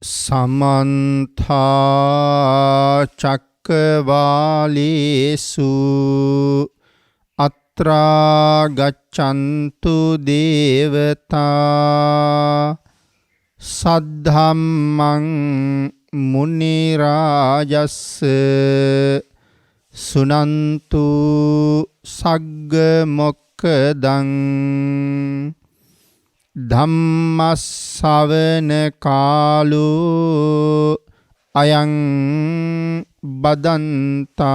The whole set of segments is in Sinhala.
සමන්තා චක්කවාලේසු අත්‍රා ගච්ඡන්තු දේවතා සද්ධම්මං මුනි රාජස්ස සුනන්තු සග්ග මොක්ඛදං ධම්මස්සවන කාලෝ අයං බදන්තා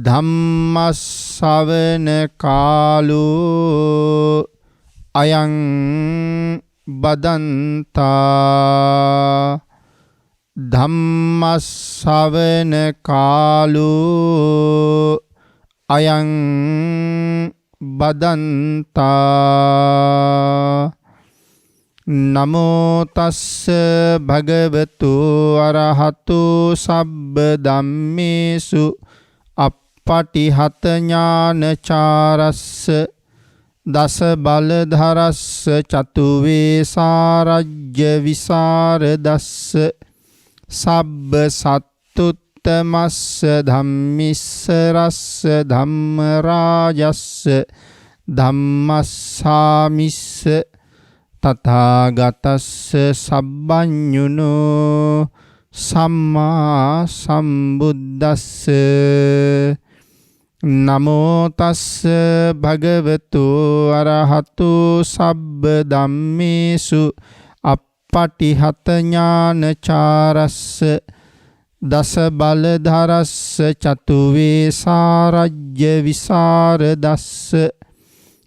ධම්මස්සවන කාලෝ අයං බදන්තා ධම්මස්සවන කාලෝ අයං බදන්තා නමෝ තස්ස භගවතු අරහතු සබ්බ ධම්මේසු අප්පටිහත ඥානචාරස්ස දස බලධරස්ස චතු වේසාරජ්‍ය විසරදස්ස සබ්බ සත්තුත්තමස්ස ධම්මිස්ස රස්ස ධම්ම රාජස්ස ධම්මස්සාමිස්ස තථාගතස්ස සබ්බඤුනෝ සම්මා සම්බුද්දස්ස නමෝ තස්ස භගවතු අරහතු සබ්බ ධම්මේසු අප්පටිහත ඥානචාරස්ස දස බලධරස්ස චතු වේසාරජ්‍ය විසරදස්ස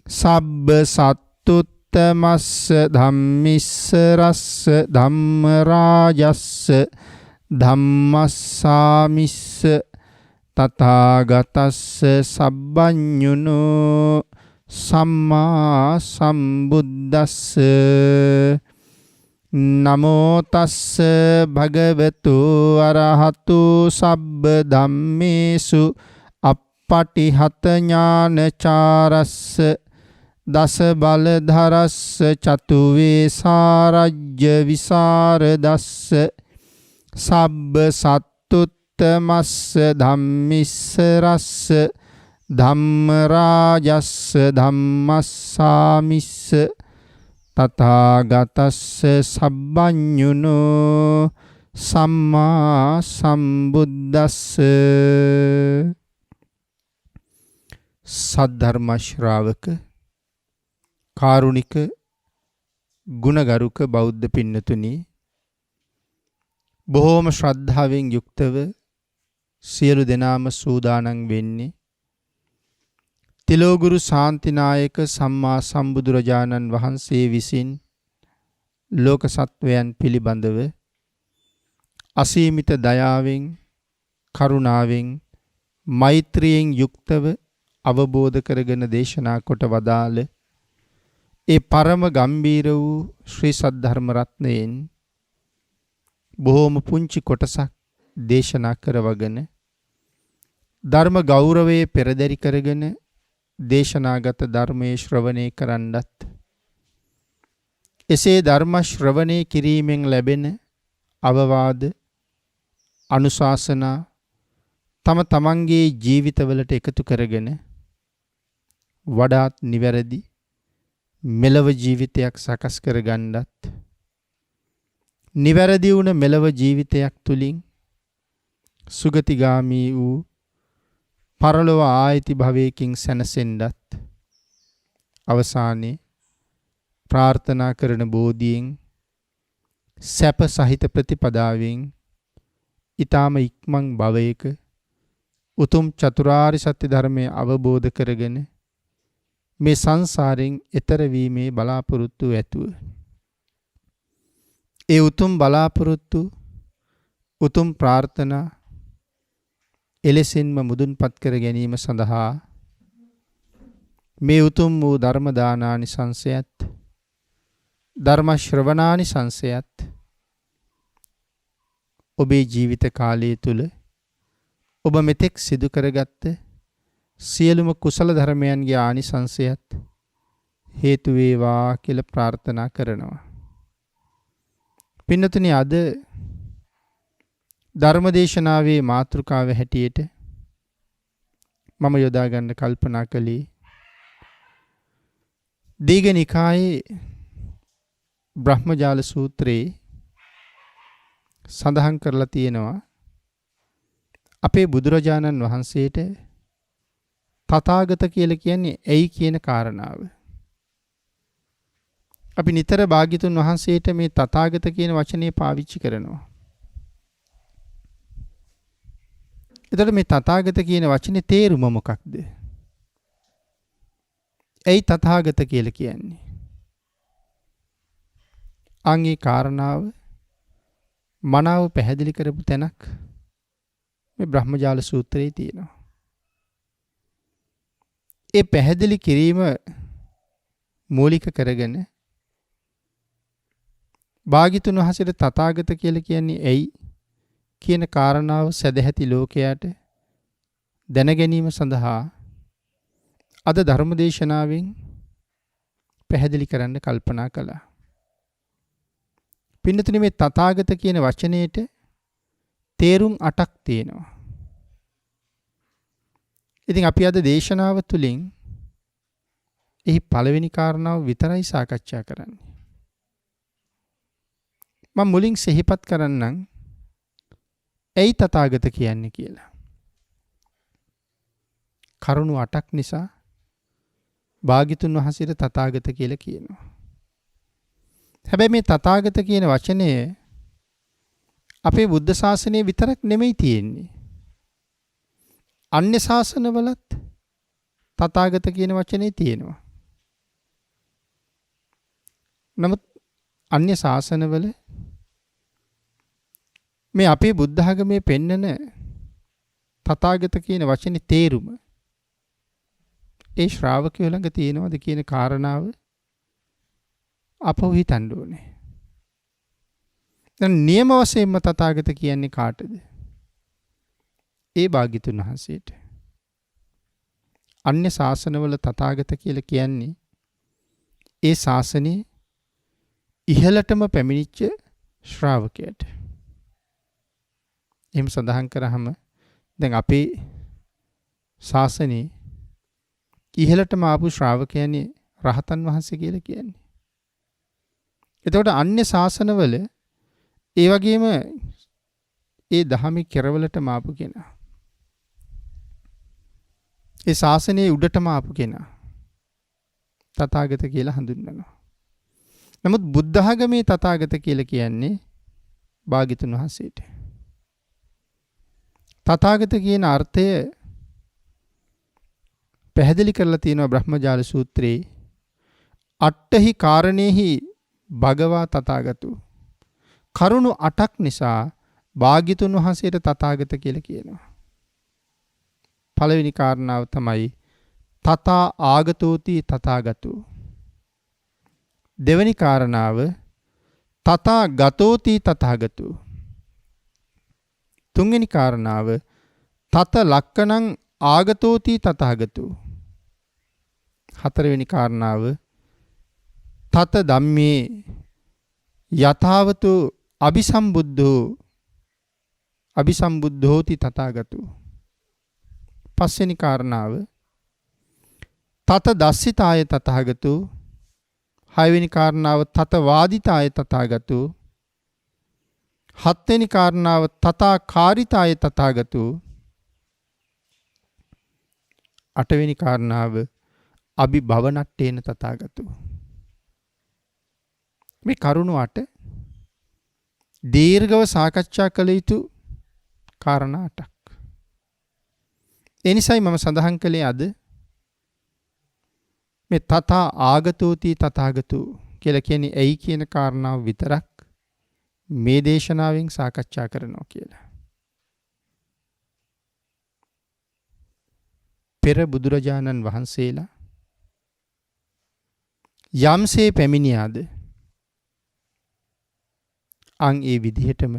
සබ්බ සත්තුත්තමස්ස ධම්මිස්ස රස්ස ධම්ම රාජස්ස ධම්මස්සාමිස්ස තථාගතස්ස සබ්බඤුනෝ සම්මා සම්බුද්දස්ස නමෝ තස්ස භගවතු අරහතු සබ්බ ධම්මේසු අප්පටිහත ඥානචාරස්ස දස බලධරස්ස චතු වේසාරජ්‍ය විසරදස්ස සබ්බ සත්තුත්තමස්ස ධම්මිස්ස රස්ස ධම්ම රාජස්ස ධම්මස්සාමිස්ස තථාගතස්ස සබ්බඤුනෝ සම්මා සම්බුද්දස්ස සද්ධර්ම ශ්‍රාවක කාරුණික ගුණගරුක බෞද්ධ පින්නතුනි, බොහෝම ශ්‍රද්ධාවෙන් යුක්තව සියලු දෙනාම සූදානම් වෙන්නේ තිලෝගුරු ශාන්තිනායක සම්මා සම්බුදුරජාණන් වහන්සේ විසින් ලෝක සත්වයන් පිළිබඳව අසීමිත දයාවෙන්, කරුණාවෙන්, මෛත්‍රියෙන් යුක්තව අවබෝධ කරගෙන දේශනා කොට වදාළ ඒ පරම ගම්බීර වූ ශ්‍රී සද්ධර්ම රත්නයෙන් බොහෝම පුංචි කොටසක් දේශනා කරවගෙන ධර්ම ගෞරවයේ පෙරදරි කරගෙන දේශනාගත ධර්මයේ ශ්‍රවණය කරන්නත්, එසේ ධර්ම ශ්‍රවණය කිරීමෙන් ලැබෙන අවවාද අනුශාසනා තම තමන්ගේ ජීවිතවලට එකතු කරගෙන වඩාත් නිවැරදි මෙලව ජීවිතයක් සකස් කරගන්නත්, නිවැරදි වුණ මෙලව ජීවිතයක් තුලින් සුගතිගාමී වූ පරලොව ආයති භවයකින් සැනසෙන්නත් අවසානයේ ප්‍රාර්ථනා කරන බෝධියෙන් සැප සහිත ප්‍රතිපදාවෙන් ඊටාම ඉක්මන් භවයක උතුම් චතුරාර්ය සත්‍ය ධර්මය අවබෝධ කරගෙන මේ සංසාරයෙන් එතර වීමේ බලාපොරොත්තු ඇතුව ඒ උතුම් බලාපොරොත්තු, උතුම් ප්‍රාර්ථනා එලෙසින්ම මුදුන්පත් කර ගැනීම සඳහා මේ උතුම් වූ ධර්ම දානානිසංසයත්, ධර්ම ශ්‍රවණානිසංසයත් ඔබේ ජීවිත කාලය තුල ඔබ මෙතෙක් සිදු කරගත්ත සියලුම කුසල ධර්මයන්ගේ ආනිසංසයත් හේතු වේවා කියලා ප්‍රාර්ථනා කරනවා. පින්නතුනි අද ධර්මදේශනාවේ මාතෘකාව හැටියට මම යොදා ගන්න කල්පනා කළේ දීඝනිකායේ බ්‍රහ්මජාල සූත්‍රයේ සඳහන් කරලා තියෙනවා අපේ බුදුරජාණන් වහන්සේට තථාගත කියලා කියන්නේ ඇයි කියන කාරණාව. අපි නිතර භාග්‍යතුන් වහන්සේට මේ තථාගත කියන වචනේ පාවිච්චි කරනවා. එතකොට මේ තථාගත කියන වචනේ තේරුම මොකක්ද? ඇයි තථාගත කියලා කියන්නේ? අංගේ කාරණාව මනාව පැහැදිලි කරපු තැනක් මේ බ්‍රහ්මජාල සූත්‍රයේ තියෙනවා. ඒ පැහැදිලි කිරීම මූලික කරගෙන භාග්‍යතුන් වහන්සේට තථාගත කියලා කියන්නේ ඇයි කියන කාරණාව සදැහැති ලෝකයට දැන ගැනීම සඳහා අද ධර්මදේශනාවෙන් පැහැදිලි කරන්න කල්පනා කළා. පින්නතුනි මේ තථාගත කියන වචනයේට තේරුම් 8ක් තියෙනවා. ඉතින් අපි අද දේශනාව තුළින් එහි පළවෙනි කාරණාව විතරයි සාකච්ඡා කරන්නේ. මම මුලින් සිහිපත් කරන්නම් ඇයි තථාගත කියන්නේ කියලා. කරුණු 8ක් නිසා භාග්‍යතුන් වහන්සේට තථාගත කියලා කියනවා. හැබැයි මේ තථාගත කියන වචනය අපේ බුද්ධ ශාසනයේ විතරක් නෙමෙයි තියෙන්නේ. අන්‍ය ශාසනවලත් තථාගත කියන වචනේ තියෙනවා. නමුත් අන්‍ය ශාසනවල මේ අපේ බුද්ධ ආගමේ පෙන්නන තථාගත කියන වචනේ තේරුම ඒ ශ්‍රාවකයෝ ළඟ තියෙනවද කියන කාරණාව අපෝ හිතන්න ඕනේ. දැන් නියම වශයෙන්ම තථාගත කියන්නේ කාටද? ඒ භාග්‍යතුන් වහන්සේට. අන්‍ය ශාසනවල තථාගත කියලා කියන්නේ ඒ ශාසනයේ ඉහළටම පැමිණිච්ච ශ්‍රාවකයට. එහෙම සඳහන් කරාම දැන් අපේ ශාසනයේ ඉහළටම ආපු ශ්‍රාවකයනේ රහතන් වහන්සේ කියලා කියන්නේ. එතකොට අන්‍ය ශාසනවල ඒ වගේම ඒ දහමේ කෙරවලටම ආපු කෙනා. ඒ ශාසනයේ උඩටම ආපු කෙනා තථාගත කියලා හඳුන්වනවා. නමුත් බුද්ධ ආගමේ තථාගත කියලා කියන්නේ භාග්‍යතුන් වහන්සේට. තථාගත කියන අර්ථය පැහැදිලි කරලා තියෙනවා බ්‍රහ්මජාල සූත්‍රයේ. අට්ඨහි කාරණේහි භගවා තථාගතෝ. කරුණු 8ක් නිසා භාග්‍යතුන් වහන්සේට තථාගත කියලා කියනවා. පළවෙනි කාරණාව තමයි තථා ආගතෝති තථාගතෝ. දෙවෙනි කාරණාව තථා ගතෝති තථාගතෝ. තුන්වෙනි කාරණාව තත ලක්කණං ආගතෝති තථාගතෝ. හතරවෙනි කාරණාව තත ධම්මේ යථාවතු අபிසම්බුද්ධෝති තථාගතෝ. පස්වෙනි කාරණාව තත දස්සිතාය තථාගතෝ. හයවෙනි කාරණාව තත වාදිතාය තථාගතෝ. හත්වෙනි කාරණාව තථා කාරිතාය තථාගතෝ. අටවෙනි කාරණාව අභිභවනට්ඨේන තථාගතෝ. මේ කරුණු 8 දීර්ඝව සාකච්ඡා කළ යුතු කාරණා 8ක්. ඒ නිසායි මම සඳහන් කළේ අද මේ තථා ආගතෝති තථාගතෝ කියලා කියන්නේ ඇයි කියන කාරණාව විතරක් මේ දේශනාවෙන් සාකච්ඡා කරනවා කියලා. පෙර බුදුරජාණන් වහන්සේලා යම්සේ පැමිණියාද අන් ඒ විදිහටම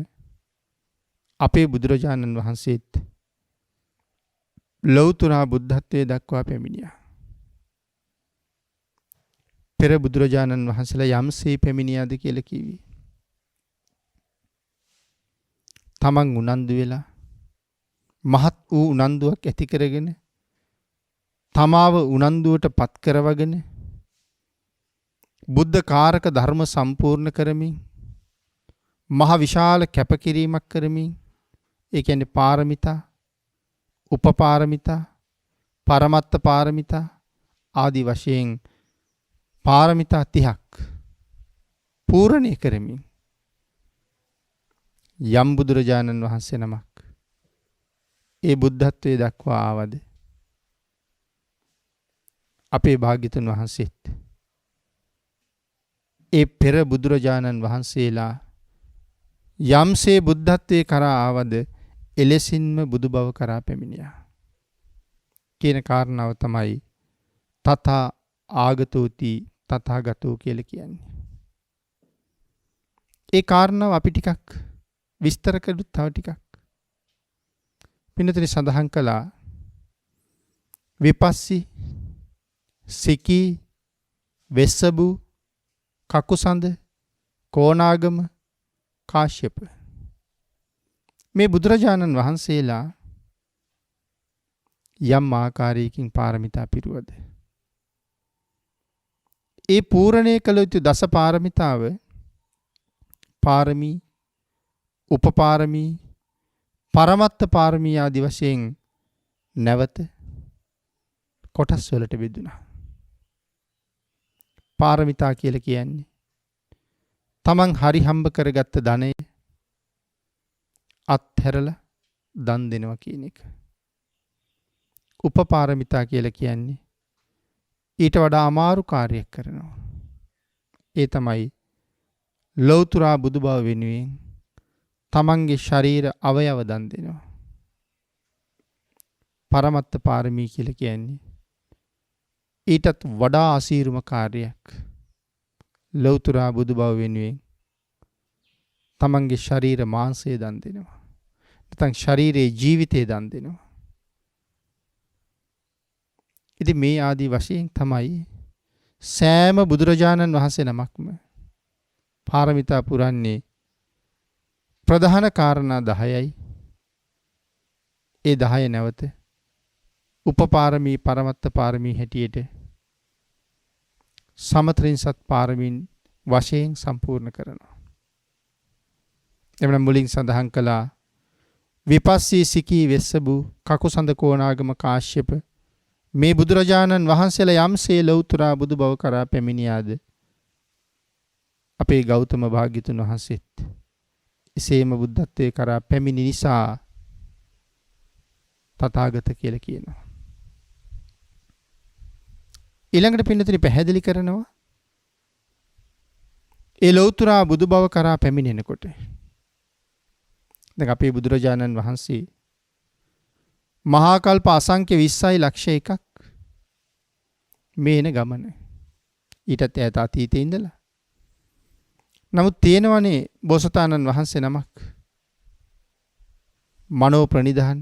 අපේ බුදුරජාණන් වහන්සේත් ලෞතර බුද්ධත්වයේ දක්වා පැමිණියා. පෙර බුදුරජාණන් වහන්සේලා යම්සේ පැමිණියාද කියලා කිව්වේ තමන් උනන්දු වෙලා මහත් වූ උනන්දුවක් ඇති කරගෙන තමාව උනන්දුවට පත් කරවගෙන බුද්ධ කාරක ධර්ම සම්පූර්ණ කරමින් මහ විශාල කැපකිරීමක් කරමින් ඒ කියන්නේ පාරමිතා, උපපාරමිතා, පරමත්ත පාරමිතා ආදි වශයෙන් පාරමිතා 30ක් පූර්ණේ කරමින් යම් බුදුරජාණන් වහන්සේ නමක් ඒ බුද්ධත්වයේ දක්වා ආවද අපේ භාග්‍යතුන් වහන්සේත් ඒ පෙර බුදුරජාණන් වහන්සේලා යම්සේ බුද්ධත්වයේ කරා ආවද එලෙසින්ම බුදු බව කරා පැමිණියා කියන කාරණාව තමයි තථා ආගතෝති තථාගතෝ කියලා කියන්නේ. ඒ කාරණාව අපි ටිකක් විස්තර කළොත් තව ටිකක් පින්නතේ සඳහන් කළා විපස්සී, සිකී, වෙස්සබු, කකුසඳ, කෝණාගම, කාශ්‍යප මේ බුදුරජාණන් වහන්සේලා යම් ආකාරයකින් පාරමිතා පිරුවද ඒ පූර්ණේ කළ යුතු දස පාරමිතාව පාරමී, උපපාරමී, පරමත්ත පාරමී ආදි වශයෙන් නැවත කොටස් වලට බෙදුණා. පාරමිතා කියලා කියන්නේ තමන් හරි හම්බ කරගත්ත ධනය අත්හැරලා දන් දෙනවා කියන එක. උපපාරමිතා කියලා කියන්නේ ඊට වඩා අමාරු කාර්යයක් කරනවා. ඒ තමයි ලෞතුරා බුදු බව වෙනුවෙන් තමන්ගේ ශරීර අවයව දන් දෙනවා. පරමත්ත පාරමී කියලා කියන්නේ ඊටත් වඩා අසීරුම කාර්යයක්. ලෞතුරා බුදු බව වෙනුවෙන් තමන්ගේ ශරීර මාංශය දන් දෙනවා. නැත්නම් ශරීරයේ ජීවිතය දන් දෙනවා. ඉතින් මේ ආදී වශයෙන් තමයි සෑම බුදුරජාණන් වහන්සේ නමක්ම පාරමිතා පුරන්නේ ප්‍රධාන කාරණා 10යි. ඒ 10 නැවත උපපාරමී, පරමත්ත පාරමී හැටියට සමත්‍රින්සත් පාරමීන් වශයෙන් සම්පූර්ණ කරනවා. එමනම් මුලින් සඳහන් කළා විපස්සී, සිකී, වෙස්සබු, කකුසඳ, කෝණාගම, කාශ්‍යප මේ බුදුරජාණන් වහන්සේලා යම්සේ ලෞතුරා බුදු බව කරා පැමිණියාද අපේ ගෞතම භාග්‍යතුන් වහන්සේත් එසේම බුද්ධත්වයේ කරා පැමිණි නිසා තථාගත කියලා කියනවා. ඊළඟට පින්නතුනි පැහැදිලි කරනවා ඒ ලෞතුරා බුදු බව කරා පැමිණෙනකොට දැන් අපේ බුදුරජාණන් වහන්සේ මහා කල්ප අසංඛ්‍ය 20යි ලක්ෂ එකක් මේන ගමන. ඊටත් ඈත අතීතේ ඉඳලා. නමුත් තියෙනවනේ බෝසතාණන් වහන්සේ නමක් මනෝ ප්‍රනිධාන,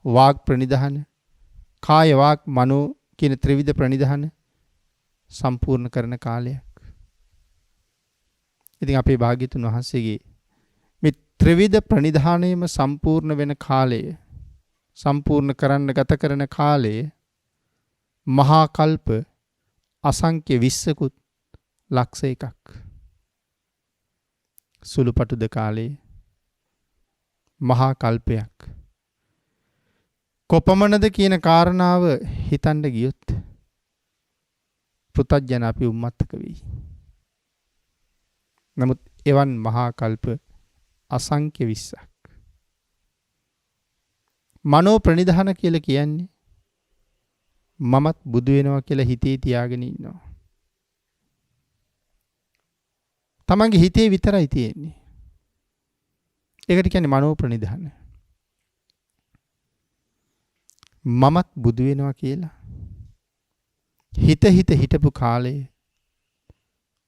වාග් ප්‍රනිධාන, කාය වාග් මනෝ කියන ත්‍රිවිධ ප්‍රනිධාන සම්පූර්ණ කරන කාලයක්. ඉතින් අපේ භාග්‍යතුන් වහන්සේගේ මේ ත්‍රිවිධ ප්‍රනිධානයේම සම්පූර්ණ වෙන කාලය, සම්පූර්ණ කරන්න ගත කරන කාලය මහා කල්ප අසංඛ්‍ය 20කුත් ලක්ෂ එකක්. සුළුපටුද කාලේ මහා කල්පයක්. කොපමණද කියන කාරණාව හිතන්න ගියොත් පෘථග්ජන අපි උම්මත්තක වෙයි. නමුත් එවන් මහා කල්ප අසංඛ්‍ය 20ක්. මනෝ ප්‍රනිධාන කියලා කියන්නේ මමත් බුදු වෙනවා කියලා හිතේ තියාගෙන ඉන්නවා. තමන්ගේ හිතේ විතරයි තියෙන්නේ. ඒකට කියන්නේ මනෝ ප්‍රනිධාන. මමත් බුදු වෙනවා කියලා හිත හිටපු කාලේ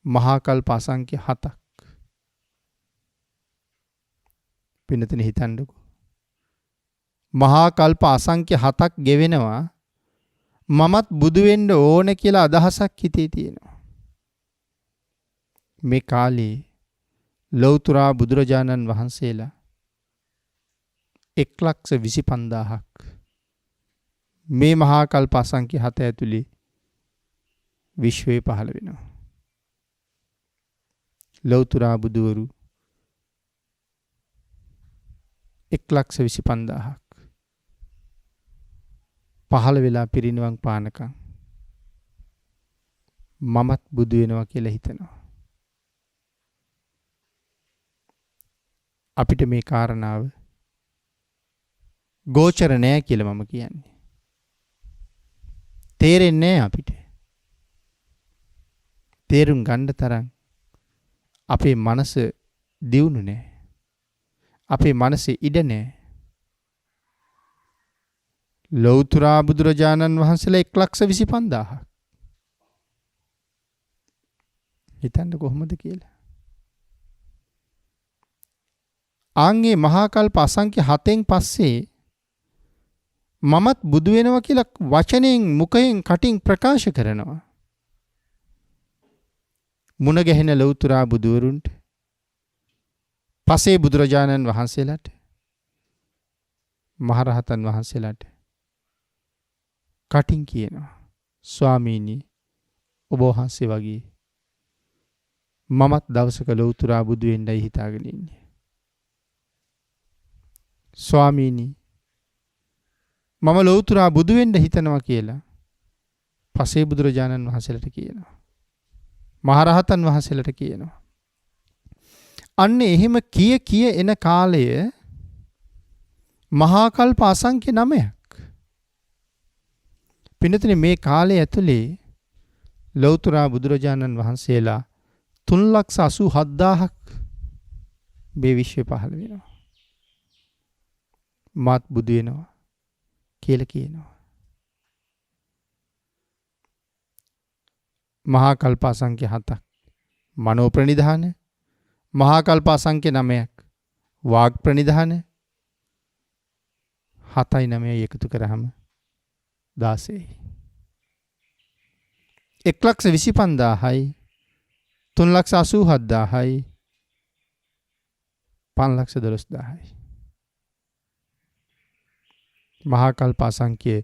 මහා කල්ප අසංඛ්‍ය 7ක්. පින්නතන හිතන්නකෝ. මහා කල්ප අසංඛ්‍ය 7ක් ගෙවෙනවා මමත් බුදු වෙන්න ඕන කියලා අදහසක් හිතේ තියෙනවා. මේ කාලේ ලෞතුරා බුදුරජාණන් වහන්සේලා 1,25,000ක් මේ මහා කල්ප අසංඛ්‍ය 7 ඇතුලේ විශ්වයේ පහළ වෙනවා. ලෞතර බුදුවරු 1,25,000ක් පහළ වෙලා පිරිනිවන් පානකම් මමත් බුදු වෙනවා කියලා හිතනවා. අපිට මේ කාරණාව ගෝචර නෑ කියලා මම කියන්නේ. තේරෙන්නේ නෑ අපිට. තේරුම් ගන්න තරම් අපේ මනස දියුණු නෑ. අපේ මනසේ ඉඩ නෑ. ලෞතර බුදුරජාණන් වහන්සේලා 1,25,000ක්. හිතන්න කොහොමද කියලා. ආන්ගේ මහා කල්ප අසංඛ්‍ය 7න් පස්සේ මමත් බුදු වෙනවා කියලා වචනෙන් මුඛයෙන් කටින් ප්‍රකාශ කරනවා. මුණ ගැහෙන ලෞතර බුදුවරුන්ට පසේ බුදුරජාණන් වහන්සේලාට මහරහතන් වහන්සේලාට කටින් කියනවා ස්වාමීනි ඔබ වහන්සේ වගේ මමත් දවසක ලෞතර බුදු වෙන්නයි හිතාගෙන ඉන්නේ. ස්වාමීනි මම ලෞතර බුදු වෙන්න හිතනවා කියලා පසේ බුදුරජාණන් වහන්සේලාට කියනවා. මහරහතන් වහන්සේලාට කියනවා. අන්න එහෙම කිය එන කාලය මහා කල්ප අසංඛ්‍ය 9ක්. පින්නතුනේ මේ කාලය ඇතුලේ ලෞතර බුදුරජාණන් වහන්සේලා 3,87,000ක් මේ විශ්වය පහළ වෙනවා. මාත් බුදු වෙනවා කියලා කියනවා. මහා කල්ප අසංඛ්‍ය 7ක් මනෝ ප්‍රනිධාන, මහා කල්ප අසංඛ්‍ය 9ක් වාග් ප්‍රනිධාන, 7යි 9යි එකතු කරාම 16යි. 1,25,000යි 3,87,000යි 5,12,000යි. මහා කල්ප අසංඛ්‍ය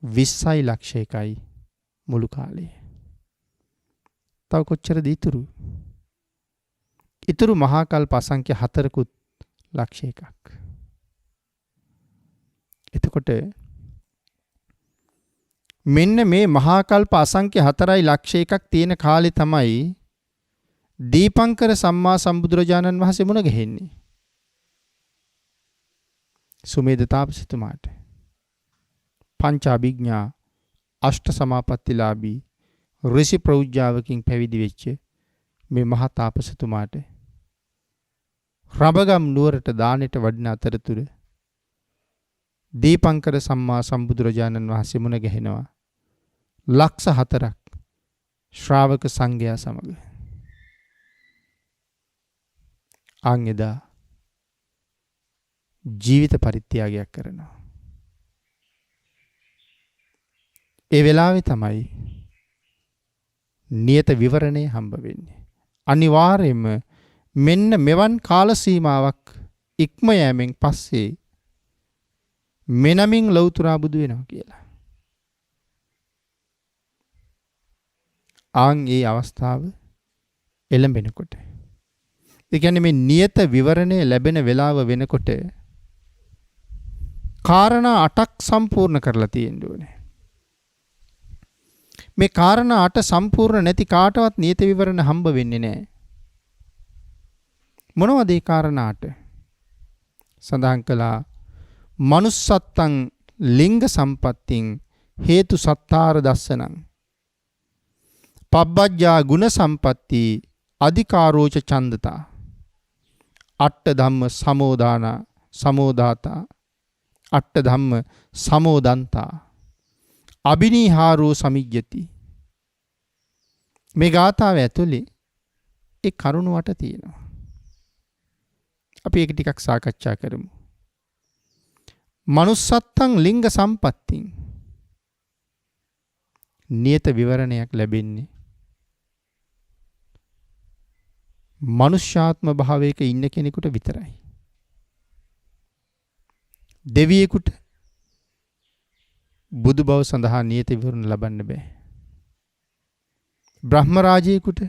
20යි ලක්ෂ 1යි මුළු කාලේ. තව කොච්චරද ඉතුරු? ඉතුරු මහා කල්ප අසංඛ්‍ය 4කුත් ලක්ෂ 1ක්. එතකොට මෙන්න මේ මහා කල්ප අසංඛ්‍ය 4යි ලක්ෂ 1ක් තියෙන කාලේ තමයි දීපංකර සම්මා සම්බුදුරජාණන් වහන්සේ මුණ ගැහෙන්නේ. සුමේද තාපසතුමාට පංච අභිඥා අෂ්ට සමාපත්තිලාභී ඍෂි ප්‍රෞජ්ජාවකින් පැවිදි වෙච්ච මේ මහා තාපසතුමාට රබගම් නුවරට දානෙට වඩින අතරතුර දීපංකර සම්මා සම්බුදුරජාණන් වහන්සේ මුණ ගැහෙනවා ලක්ෂ 4ක් ශ්‍රාවක සංඝයා සමග. ආන්ගෙදා ජීවිත පරිත්‍යාගයක් කරනවා. ඒ වෙලාවේ තමයි නියත විවරණය හම්බ වෙන්නේ. අනිවාර්යයෙන්ම මෙන්න මෙවන් කාල සීමාවක් ඉක්ම යෑමෙන් පස්සේ මෙනමින් ලෞතර බුදු වෙනවා කියලා. ආන් ඒ අවස්ථාව එළඹෙනකොට ඒ කියන්නේ මේ නියත විවරණය ලැබෙන වෙලාව වෙනකොට කාරණා 8ක් සම්පූර්ණ කරලා තියෙන්න ඕනේ. මේ කාරණා 8 සම්පූර්ණ නැති කාටවත් නියත විවරණ හම්බ වෙන්නේ නැහැ. මොනවද ඒ කාරණා 8? සඳහන් කළා manussත්තං ලිංග සම්පත්තින් හේතු සත්තාර දස්සනං පබ්බජ්ජා ගුණ සම්පatti අධිකාරෝච ඡන්දතා අට්ඨ ධම්ම සමෝදාන සමෝදාතා අට්ඨ ධම්ම සමෝදන්තා අබිනීහාරෝ සමිජ්ජති. මේ ගාථාව ඇතුලේ ඒ කරුණ වට තියෙනවා. අපි ඒක ටිකක් සාකච්ඡා කරමු. manussත්තං ලිංග සම්පත්තින් නියත විවරණයක් ලැබෙන්නේ මනුෂ්‍යාත්ම භාවයක ඉන්න කෙනෙකුට විතරයි. දෙවියෙකුට බුදු බව සඳහා නියත විවරණ ලබන්න බෑ. බ්‍රහ්ම රාජයෙකුට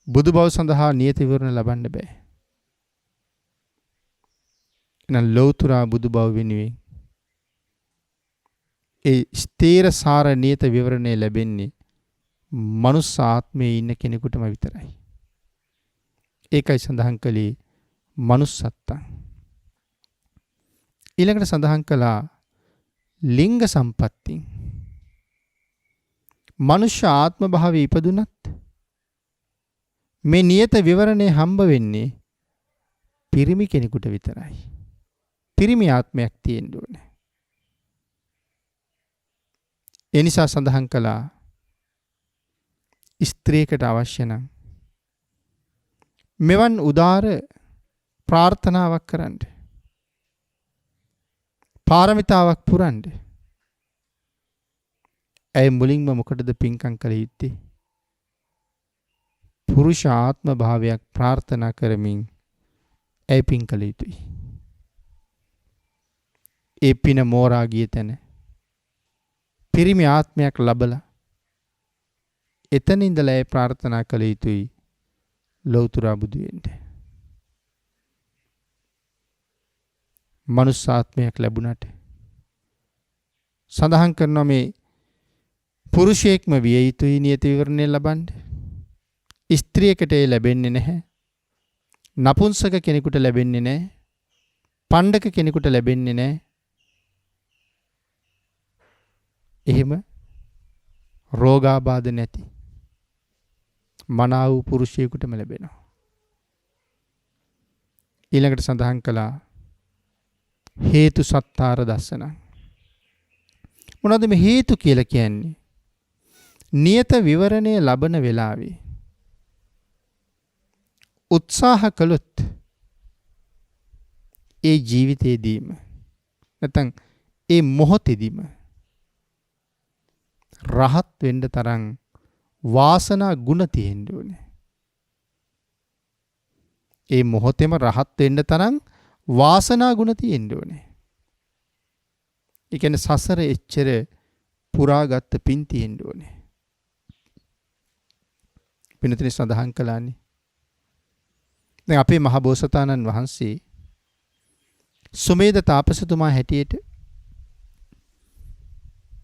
බුදු බව සඳහා නියත විවරණ ලබන්න බෑ. එහෙනම් ලෞතර බුදු බව වෙනුවෙන් ඒ ස්ථීර සාර නියත විවරණය ලැබෙන්නේ මනුස්ස ආත්මයේ ඉන්න කෙනෙකුටම විතරයි. ඒකයි සඳහන් කළේ මනුස්සත්තං. ඊළඟට සඳහන් කළා ලිංග සම්පත්තිය. මනුෂ්‍ය ආත්ම භාවයේ ඉපදුනත් මේ නියත විවරණේ හම්බ වෙන්නේ පිරිමි කෙනෙකුට විතරයි. පිරිමි ආත්මයක් තියෙන්න ඕනේ. ඒ නිසා සඳහන් කළා ස්ත්‍රියකට අවශ්‍ය නම් මෙවන් උදාර ප්‍රාර්ථනාවක් කරන්න. පාරමිතාවක් පුරන්න. ඇය මුලින්ම මොකටද පින්කම් කළ යුත්තේ? පුරුෂ ආත්ම භාවයක් ප්‍රාර්ථනා කරමින් ඇය පින් කළ යුතුයි. ඒ පින මෝරා ගිය තැන පිරිමි ආත්මයක් ලබලා එතන ඉඳලා ඇය ප්‍රාර්ථනා කළ යුතුයි ලෞතර බුදු වෙන්න. මනුස්ස ආත්මයක් ලැබුණට සඳහන් කරනවා මේ පුරුෂයෙක්ම විය යුතුයි නියත විවරණය ලබන්න. ස්ත්‍රියකට ඒ ලැබෙන්නේ නැහැ. නපුංසක කෙනෙකුට ලැබෙන්නේ නැහැ. පණ්ඩක කෙනෙකුට ලැබෙන්නේ නැහැ. එහෙම රෝගාබාධ නැති මනාව පුරුෂයෙකුටම ලැබෙනවා. ඊළඟට සඳහන් කළා හේතු සත්තාර දස්සන. මොනවද මේ හේතු කියලා කියන්නේ? නියත විවරණය ලබන වෙලාවේ උත්සාහ කළොත් ඒ ජීවිතයේදීම නැත්නම් ඒ මොහොතේදීම රහත් වෙන්න තරම් වාසනා ගුණ තියෙන්න ඕනේ. ඒ මොහොතේම රහත් වෙන්න තරම් වාසනා ගුණ තියෙන්න ඕනේ. ඒ කියන්නේ සසර එච්චර පුරාගත්ත පින් තියෙන්න ඕනේ. පින්තුනි සඳහන් කළානේ. දැන් අපේ මහ බෝසතාණන් වහන්සේ සුමේද තාපසතුමා හැටියට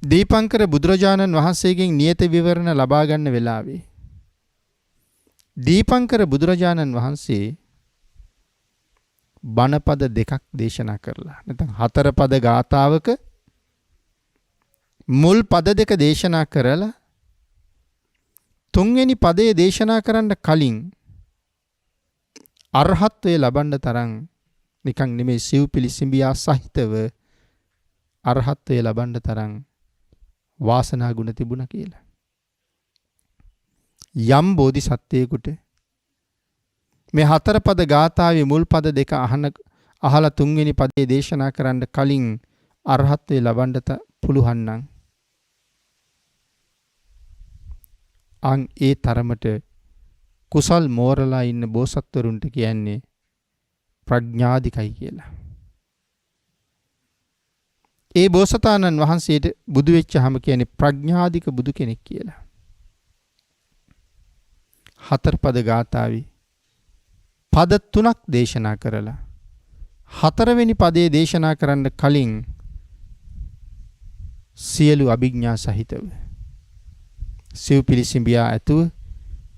දීපංකර බුදුරජාණන් වහන්සේගෙන් නියත විවරණ ලබා ගන්න වෙලාවේ දීපංකර බුදුරජාණන් වහන්සේ බණපද දෙකක් දේශනා කරලා නැත්නම් 4 පද ගාථාවක මුල් පද දෙක දේශනා කරලා 3 වෙනි පදයේ දේශනා කරන්න කලින් අරහත්ත්වයේ ලබන්න තරම් නිකන් නෙමෙයි සිව්පිලි සිඹියා සහිතව අරහත්ත්වයේ ලබන්න තරම් වාසනා ගුණ තිබුණා කියලා. යම් බෝධිසත්වයෙකුට මේ 4 පද ගාථාවේ මුල් පද දෙක අහලා 3 වෙනි පදයේ දේශනා කරන්න කලින් අරහත්ත්වයේ ලබන්න පුළුවන් නම් අන් ඒ තරමට කුසල් මෝරලා ඉන්න බෝසත්වරුන්ට කියන්නේ ප්‍රඥාධිකයි කියලා. ඒ බෝසතාණන් වහන්සේට බුදු වෙච්චාම කියන්නේ ප්‍රඥාධික බුදු කෙනෙක් කියලා. 4 පද ගාථාවේ පද 3ක් දේශනා කරලා 4 වෙනි පදයේ දේශනා කරන්න කලින් සියලු අභිඥා සහිතව සිව්පිලි සිඹියා ඇතුව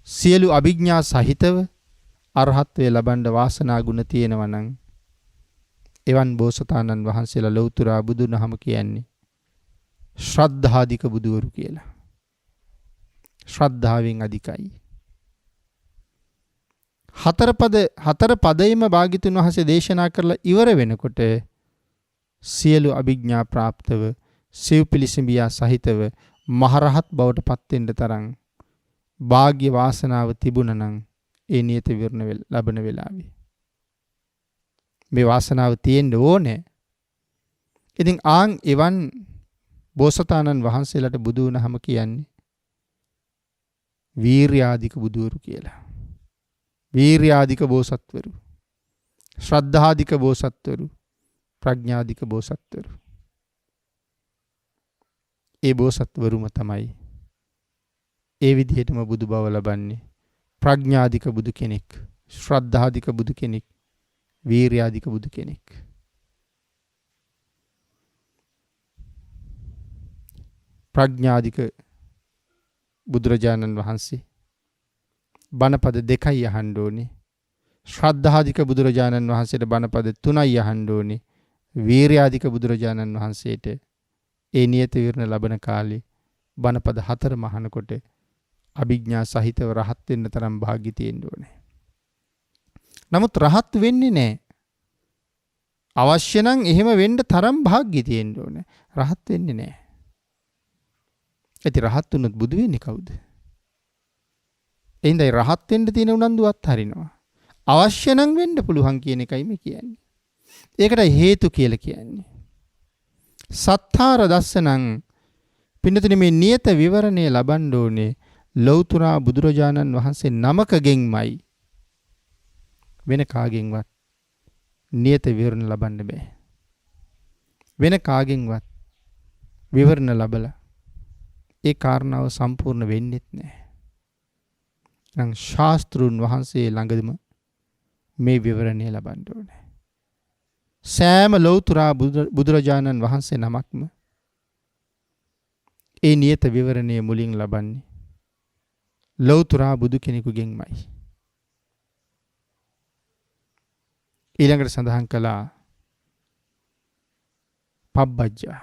සියලු අභිඥා සහිතව අරහත්ත්වයේ ලබන්න වාසනා ගුණ තියෙනවා නම් එවන් බෝසතාණන් වහන්සේලා ලෞතර බුදුනහම කියන්නේ ශ්‍රද්ධාධික බුදුවරු කියලා. ශ්‍රද්ධාවෙන් අධිකයි. 4 පදයෙම භාග්‍යතුන් වහන්සේ දේශනා කරලා ඉවර වෙනකොට සියලු අභිඥා ප්‍රාප්තව සිව්පිලි සිඹියා සහිතව මහරහත් බවට පත් වෙන්න තරම් වාග්ය වාසනාව තිබුණා නම් ඒ නියත විවරණ ලැබෙන වෙලාවේ මේ වාසනාව තියෙන්න ඕනේ. ඉතින් ආන් එවන් බෝසතාණන් වහන්සේලාට බුදු වුණාම කියන්නේ වීර්යාධික බුදුවරු කියලා. වීර්යාධික බෝසත්වරු, ශ්‍රද්ධාධික බෝසත්වරු, ප්‍රඥාධික බෝසත්වරු. ඒ බෝසත්වරුම තමයි ඒ විදිහටම බුදු බව ලබන්නේ. ප්‍රඥාධික බුදු කෙනෙක්, ශ්‍රද්ධාධික බුදු කෙනෙක්, වීර්‍යාධික බුදු කෙනෙක්. ප්‍රඥාධික බුදුරජාණන් වහන්සේ බණපද 2යි අහන්න ඕනේ. ශ්‍රද්ධාධික බුදුරජාණන් වහන්සේට බණපද 3යි අහන්න ඕනේ. වීර්‍යාධික බුදුරජාණන් වහන්සේට ඒ නියත විවරණ ලබන කාලේ බණපද 4ම අහනකොට අභිඥා සහිතව රහත් වෙන්න තරම් භාග්‍ය තියෙන්න ඕනේ. නමුත් රහත් වෙන්නේ නැහැ. අවශ්‍ය නම් එහෙම වෙන්න තරම් භාග්‍ය තියෙන්න ඕනේ. රහත් වෙන්නේ නැහැ. ඒත් රහත් වුණොත් බුදු වෙන්නේ කවුද? එහෙනම් රහත් වෙන්න තියෙන උනන්දුවත් හරිනවා. අවශ්‍ය නම් වෙන්න පුළුවන් කියන එකයි මේ කියන්නේ. ඒකට හේතු කියලා කියන්නේ. සත්තාර දස්සනං පින්නතුනි මේ නියත විවරණය ලබන්න ඕනේ ලෞතර බුදුරජාණන් වහන්සේ නමකගෙන්මයි. වෙන කාගෙන්වත් නියත විවරණ ලබන්න බෑ. වෙන කාගෙන්වත් විවරණ ලැබලා ඒ කාරණාව සම්පූර්ණ වෙන්නේත් නැහැ. නම් ශාස්ත්‍රුන් වහන්සේ ළඟදම මේ විවරණය ලබන්න ඕනේ. සෑම ලෞතර බුදුරජාණන් වහන්සේ නමක්ම ඒ නියත විවරණය මුලින් ලබන්නේ ලෞතර බුදු කෙනෙකුගෙන්මයි. ඊළඟට සඳහන් කළා පබ්බජ්ජා.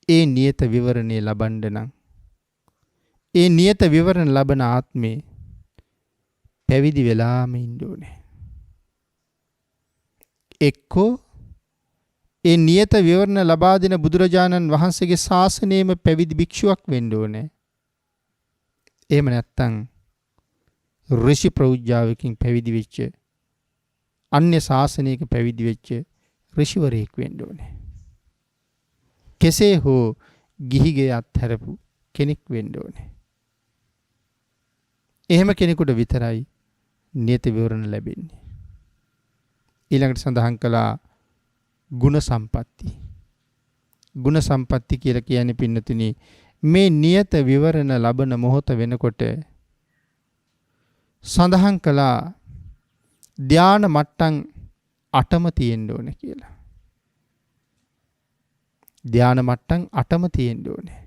ඒ නියත විවරණය ලබන්න නම් ඒ නියත විවරණ ලබන ආත්මේ පැවිදි වෙලාම ඉන්න ඕනේ. එක්කෝ ඒ නියත විවරණ ලබා දෙන බුදුරජාණන් වහන්සේගේ ශාසනයෙම පැවිදි භික්ෂුවක් වෙන්න ඕනේ. එහෙම නැත්නම් ඍෂි ප්‍රෞජ්‍යාවකින් පැවිදි වෙච්ච අන්‍ය ශාසනයක පැවිදි වෙච්ච ඍෂිවරයෙක් වෙන්න ඕනේ. කෙසේ හෝ ගිහිගේ අත්හැරපු කෙනෙක් වෙන්න ඕනේ. එහෙම කෙනෙකුට විතරයි නියත විවරණ ලැබෙන්නේ. ඊළඟට සඳහන් කළා ගුණ සම්පatti. ගුණ සම්පatti කියලා කියන්නේ පින්නතුනි මේ නියත විවරණ ලබන මොහොත වෙනකොට සඳහන් කළා ධාන මට්ටම් 8ම තියෙන්න ඕනේ කියලා. ධාන මට්ටම් 8ම තියෙන්න ඕනේ.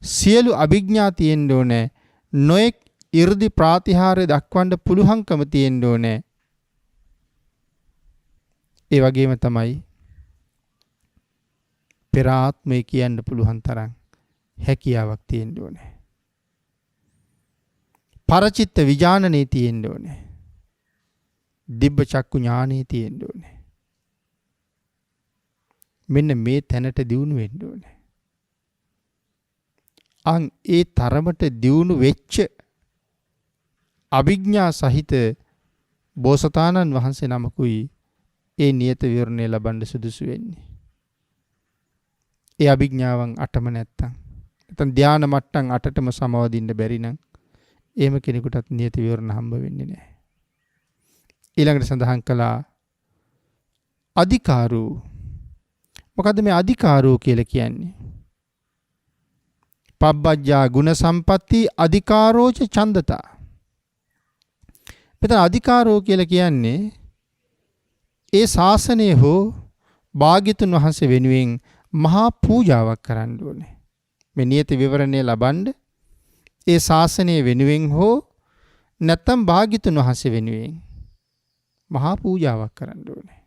සියලු අභිඥා තියෙන්න ඕනේ. නොඑක් 이르දි ප්‍රාතිහාර්ය දක්වන්න පුළුවන්කම තියෙන්න ඕනේ. ඒ වගේම තමයි පෙර ආත්මය කියන්න පුළුවන් තරම් හැකියාවක් තියෙන්න ඕනේ. පරචිත්ත විඥානනේ තියෙන්න ඕනේ. දිබ්බ චක්කු ඥානෙ තියෙන්න ඕනේ. මෙන්න මේ තැනට දියුණු වෙන්න ඕනේ. ඒ තරමට දියුණු වෙච්ච අභිඥා සහිත බෝසතාණන් වහන්සේ නමකුයි ඒ නියත විවරණය ලබන්න සුදුසු වෙන්නේ. ඒ අභිඥාවන් 8ම නැත්තම් ධාන මට්ටම් 8ටම සමවදින්න බැරි නම් එහෙම කෙනෙකුටත් නියත විවරණ හම්බ වෙන්නේ නැහැ. ඊළඟට සඳහන් කළා අධිකාරෝ. මොකද්ද මේ අධිකාරෝ කියලා කියන්නේ? පබ්බජ්ජා ගුණ සම්පatti අධිකාරෝච ඡන්දතා. මෙතන අධිකාරෝ කියලා කියන්නේ ඒ ශාසනය හෝ භාග්‍යතුන් වහන්සේ වෙනුවෙන් මහා පූජාවක් කරන්න ඕනේ. මේ නියත විවරණය ලබන්න ඒ ශාසනය වෙනුවෙන් හෝ නැත්නම් භාග්‍යතුන් වහන්සේ වෙනුවෙන් මහා පූජාවක් කරන්න ඕනේ.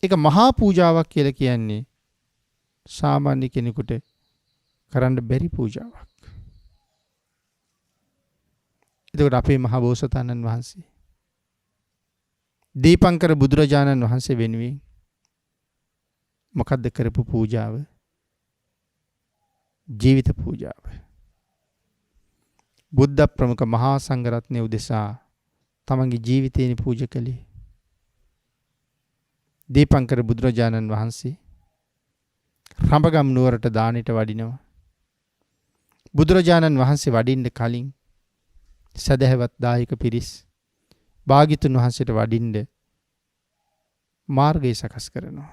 ඒක මහා පූජාවක් කියලා කියන්නේ සාමාන්‍ය කෙනෙකුට කරන්න බැරි පූජාවක්. එතකොට අපේ මහා බෝසතාණන් වහන්සේ දීපංකර බුදුරජාණන් වහන්සේ වෙනුවෙන් මොකද්ද කරපු පූජාව? ජීවිත පූජාව. බුද්ධ ප්‍රමුඛ මහා සංඝරත්නය උදෙසා තමන්ගේ ජීවිතේනි පූජා කළේ. දීපංකර බුදුරජාණන් වහන්සේ රඹගම් නුවරට දානෙට වඩිනවා. බුදුරජාණන් වහන්සේ වඩින්න කලින් සදහැවත් දායක පිරිස් භාග්‍යතුන් වහන්සේට වඩින්න මාර්ගය සකස් කරනවා.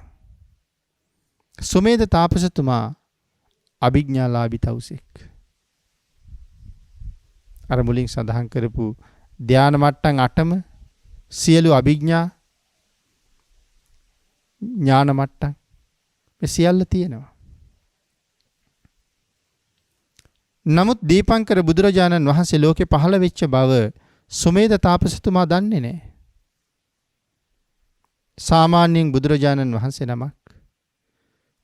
සුමේද තාපසතුමා අභිඥාලාභී තවුසෙක්. අර මුලින් සඳහන් කරපු ධාන මට්ටම් 8ම සියලු අභිඥා ඥාන මට්ටම් මේ සියල්ල තියෙනවා. නමුත් දීපංකර බුදුරජාණන් වහන්සේ ලෝකේ පහළ වෙච්ච බව සුමේද තාපසතුමා දන්නේ නැහැ. සාමාන්‍යයෙන් බුදුරජාණන් වහන්සේ නමක්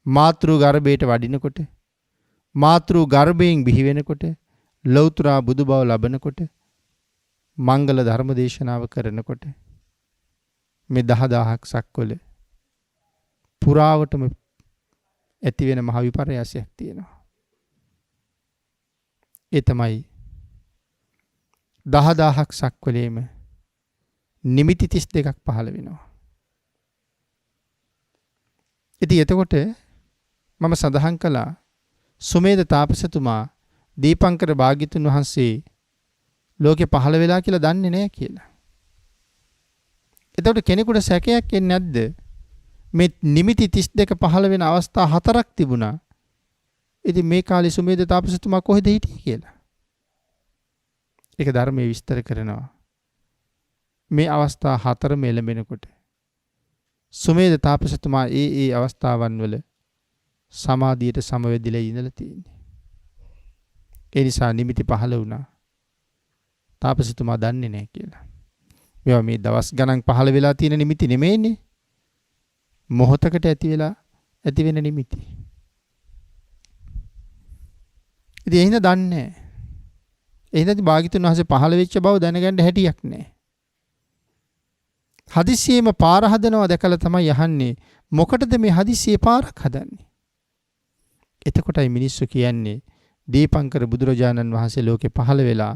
මාතෘ ගර්භයට වඩිනකොට මාතෘ ගර්භයෙන් බිහි වෙනකොට ලෞතර බුදු බව ලබනකොට මංගල ධර්ම දේශනාව කරනකොට මේ 10000ක් සක්වල පුරාවටම ඇති වෙන මහ විපර්යාසයක් තියෙනවා. ඒ තමයි 10000ක් සක්වලේම නිමිති 32ක් පහළ වෙනවා. ඉතින් එතකොට මම සඳහන් කළා සුමේද තාපසතුමා දීපංකර භාග්‍යතුන් වහන්සේ ලෝකේ පහළ වෙලා කියලා දන්නේ නැහැ කියලා. එතකොට කෙනෙකුට සැකයක් එන්නේ නැද්ද? මේ නිමිති 32 පහළ වෙන අවස්ථා 4ක් තිබුණා. ඉතින් මේ කාලේ සුමේද තාපසතුමා කොහෙද හිටියේ කියලා. ඒක ධර්මයේ විස්තර කරනවා. මේ අවස්ථා 4ම එළඹෙනකොට සුමේද තාපසතුමා ඒ අවස්ථාවන් වල සමාධියට සමවැදිලා ඉඳලා තියෙන්නේ. ඒ නිසා නිමිති පහළ වුණා. තාපසතුමා දන්නේ නැහැ කියලා. මේවා මේ දවස් ගණන් පහළ වෙලා තියෙන නිමිති නෙමෙයිනේ. මොහොතකට ඇති වෙන නිමිති. ඉතින් එහෙනම් දන්නේ නැහැ. එහෙනම් භාග්‍යතුන් වහන්සේ පහළ වෙච්ච බව දැනගන්න හැටියක් නැහැ. හදිස්සියෙම පාර හදනවා දැකලා තමයි අහන්නේ මොකටද මේ හදිස්සියේ පාරක් හදන්නේ? එතකොටයි මිනිස්සු කියන්නේ දීපංකර බුදුරජාණන් වහන්සේ ලෝකේ පහළ වෙලා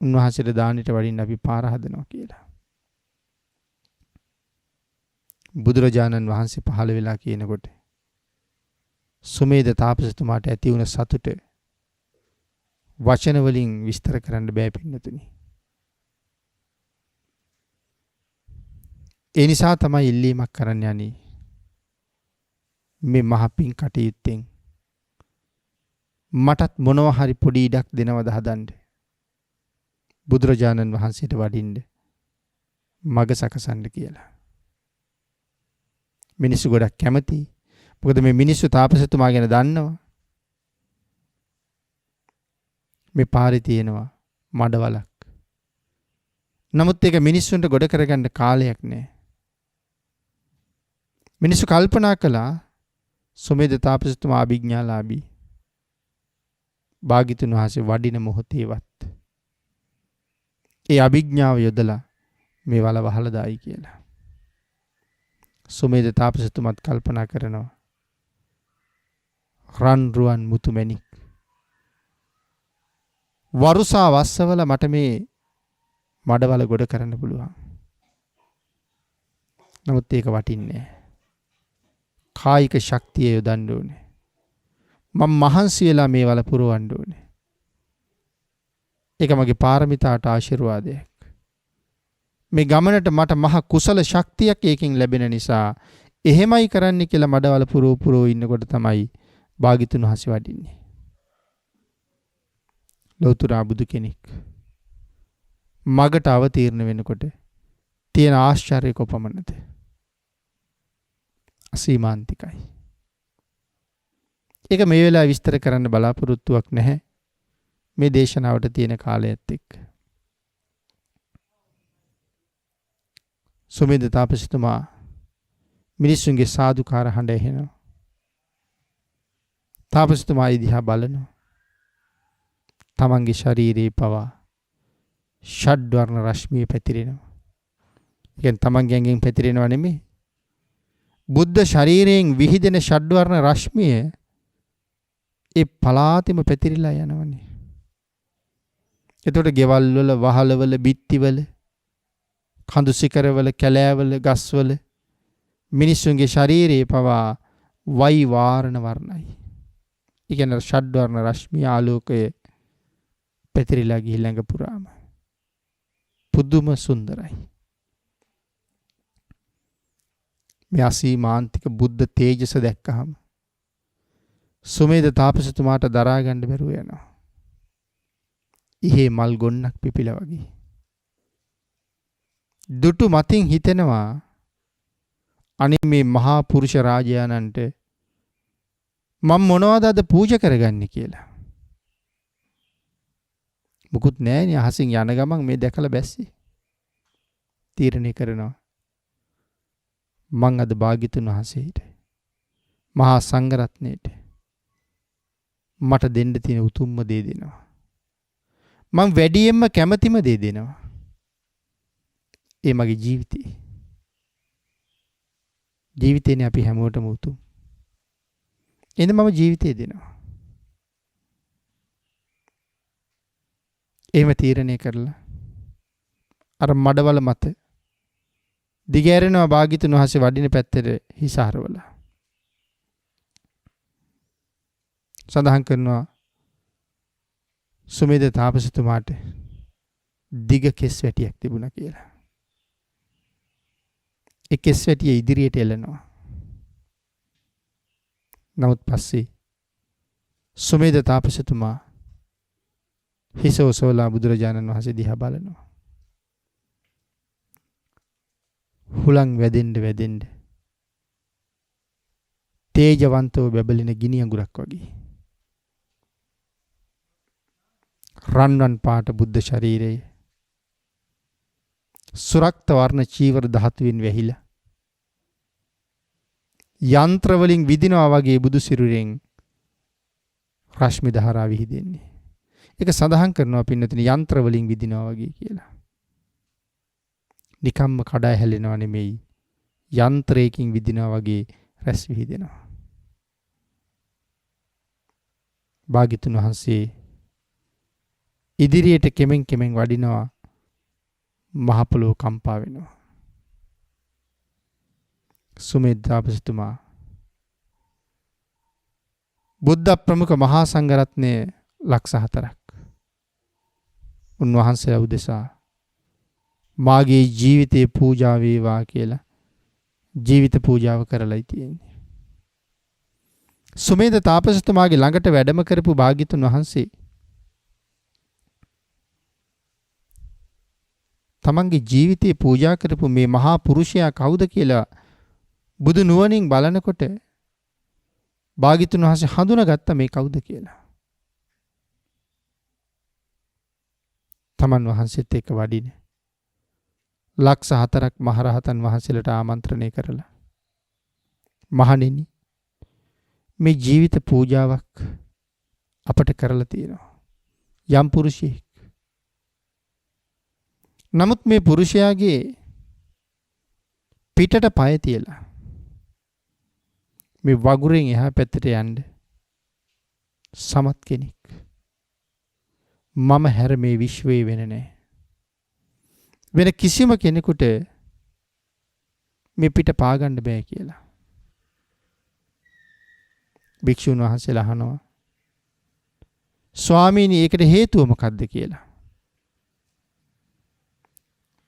උන්වහන්සේට දානෙට වඩින්න අපි පාර හදනවා කියලා. බුදුරජාණන් වහන්සේ පහළ වෙලා කියනකොට සුමේද තාපසතුමාට ඇති වුණ සතුට වචන වලින් විස්තර කරන්න බෑ පින්නතුනි. ඒ නිසා තමයි ඉල්ලීමක් කරන්න යන්නේ. මේ මහ පිං කටයුත්තෙන් මටත් මොනවා හරි පොඩි ඉඩක් දෙනවද හදන්න. බුදුරජාණන් වහන්සේට වඩින්න මග සකසන්න කියලා. මිනිස්සු ගොඩක් කැමති. මොකද මේ මිනිස්සු තාපසතුමා ගැන දන්නවා. මේ පාරේ තියෙනවා මඩවලක්. නමුත් ඒක මිනිස්සුන්ට ගොඩ කරගන්න කාලයක් නැහැ. මිනිස්සු කල්පනා කළා සුමේද තාපසතුමා අභිඥාලාභී. භාග්‍යතුන් වහන්සේ වඩින මොහොතේවත් ඒ අභිඥාව යොදලා මේ වල වහලා දායි කියලා. සුමේද තාපසතුමත් කල්පනා කරනවා රන් රුවන් මුතු මැණික් වරුසා වස්සවල මට මේ මඩවල ගොඩ කරන්න පුළුවන්. නමුත් ඒක වටින්නේ නැහැ. කායික ශක්තිය යොදන්න ඕනේ. මම මහන්සි වෙලා මේ වල පුරවන්න ඕනේ. ඒක මගේ පාරමිතාට ආශිර්වාදයක්. මේ ගමනට මට මහ කුසල ශක්තියක් ඒකෙන් ලැබෙන නිසා එහෙමයි කරන්න කියලා මඩවල පුරව ඉන්නකොට තමයි භාග්‍යතුන් වහන්සේ වඩින්නේ. ලෞතර බුදු කෙනෙක් මගට අවතීර්ණ වෙනකොට තියෙන ආශ්චර්ය කොපමණද? අසීමාන්තිකයි. ඒක මේ වෙලාවේ විස්තර කරන්න බලාපොරොත්තුවක් නැහැ. මේ දේශනාවට තියෙන කාලයත් එක්ක. සුමේද තාපසතුමා මිනිසුන්ගේ සාදුකාර හඬ ඇහෙනවා. තාපසතුමා දිහා බලනවා. තමන්ගේ ශරීරේ පවා ෂඩ්වර්ණ රශ්මිය පැතිරෙනවා. කියන්නේ තමන්ගේ ඇඟෙන් පැතිරෙනව නෙමෙයි. බුද්ධ ශරීරයෙන් විහිදෙන ෂඩ්වර්ණ රශ්මිය ඒ පලාතෙම පැතිරිලා යනවනේ. එතකොට ගෙවල් වල, වහල වල, බිත්ති වල, කඳු සිකරවල, කැලෑවල, ගස්වල මිනිසුන්ගේ ශරීරයේ පවා වයි වාරණ වර්ණයි. ඒ කියන්නේ ෂඩ්වර්ණ රශ්මිය ආලෝකය පැතිරිලා ගිහින් ළඟ පුරාම පුදුම සුන්දරයි. මේ අසීමාන්තික බුද්ධ තේජස දැක්කහම සුමේද තාපසතුමාට දරා ගන්න බැරුව යනවා. ඉහේ මල් ගොන්නක් පිපිලා වගේ. දුටු මතින් හිතෙනවා අනේ මේ මහා පුරුෂ රාජයාණන්ට මම මොනවද අද පූජා කරගන්නේ කියලා. මුකුත් නැහැනේ අහසින් යන ගමන් මේ දැකලා බැස්සේ. තීරණය කරනවා මං අද භාග්‍යතුන් වහන්සේට මහා සංඝරත්නයට මට දෙන්න තියෙන උතුම්ම දේ දෙනවා. මං වැඩියෙන්ම කැමතිම දේ දෙනවා. ඒ මගේ ජීවිතේ. ජීවිතේනේ අපි හැමෝටම උතුම්. එහෙනම් මම ජීවිතේ දෙනවා. එහෙම තීරණය කරලා අර මඩවල මත දිගෑරෙනවා භාග්‍යතුන් වහන්සේ වඩින පැත්තට හිස හරවලා. සඳහන් කරනවා සුමේද තාපසතුමාට දිග කෙස් වැටියක් තිබුණා කියලා. ඒ කෙස් වැටිය ඉදිරියට එළනවා. නමුත් පස්සේ සුමේද තාපසතුමා හිස ඔසවලා බුදුරජාණන් වහන්සේ දිහා බලනවා. හුලං වැදෙන්න තේජවන්තව බැබලෙන ගිනි අඟුරක් වගේ. රන්වන් පාට බුද්ධ ශරීරයේ සුරක්ත වර්ණ චීවර ධාතුවෙන් වැහිලා යන්ත්‍ර වලින් විදිනවා වගේ බුදු සිරුරෙන් රශ්මි ධාරා විහිදෙන්නේ. ඒක සඳහන් කරනවා පින්නතුනි යන්ත්‍ර වලින් විදිනවා වගේ කියලා. නිකම්ම කඩා හැලෙනවා නෙමෙයි යන්ත්‍රයකින් විදිනවා වගේ රැස් විහිදෙනවා. භාග්‍යතුන් වහන්සේ ඉදිරියට කෙමෙන් වඩිනවා. මහ පොළොව කම්පා වෙනවා. සුමේද තාපසතුමා බුද්ධ ප්‍රමුඛ මහා සංඝරත්නය ලක්ෂ 4ක් උන්වහන්සේලා උදෙසා මාගේ ජීවිතේ පූජා වේවා කියලා ජීවිත පූජාව කරලායි තියෙන්නේ. සුමේද තාපසතුමාගේ ළඟට වැඩම කරපු භාග්‍යතුන් වහන්සේ තමන්ගේ ජීවිතේ පූජා කරපු මේ මහා පුරුෂයා කවුද කියලා බුදු නුවණින් බලනකොට භාග්‍යතුන් වහන්සේ හඳුනාගත්ත මේ කවුද කියලා. තමන් වහන්සේත් එක්ක වඩින ලක්ෂ 4ක් මහරහතන් වහන්සේලාට ආමන්ත්‍රණය කරලා මහණෙනි මේ ජීවිත පූජාවක් අපට කරලා තියෙනවා යම් පුරුෂයෙක්. නමුත් මේ පුරුෂයාගේ පිටට පය තියලා මේ වගුරෙන් එහා පැත්තට යන්න සමත් කෙනෙක් මම හැර මේ විශ්වයේ වෙන නැහැ. වෙන කිසිම කෙනෙකුට මේ පිට පාගන්න බෑ කියලා. භික්ෂුන් වහන්සේලා අහනවා ස්වාමීනි ඒකට හේතුව මොකක්ද කියලා.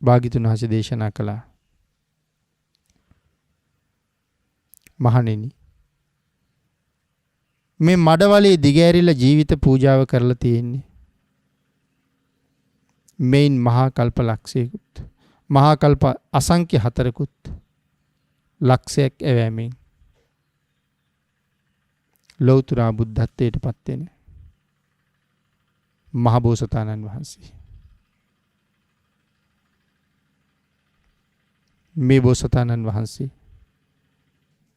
භාග්‍යතුන් වහන්සේ දේශනා කළා මහණෙනි මේ මඩවලේ දිගෑරිලා ජීවිත පූජාව කරලා තියෙන්නේ මේන් මහා කල්ප ලක්ෂයකුත් මහා කල්ප අසංඛ්‍ය 4කුත් ලක්ෂයක් ඇවෑමෙන් ලෞතර බුද්ධත්වයට පත් වෙන මහ බෝසතාණන් වහන්සේ. මේ බෝසතාණන් වහන්සේ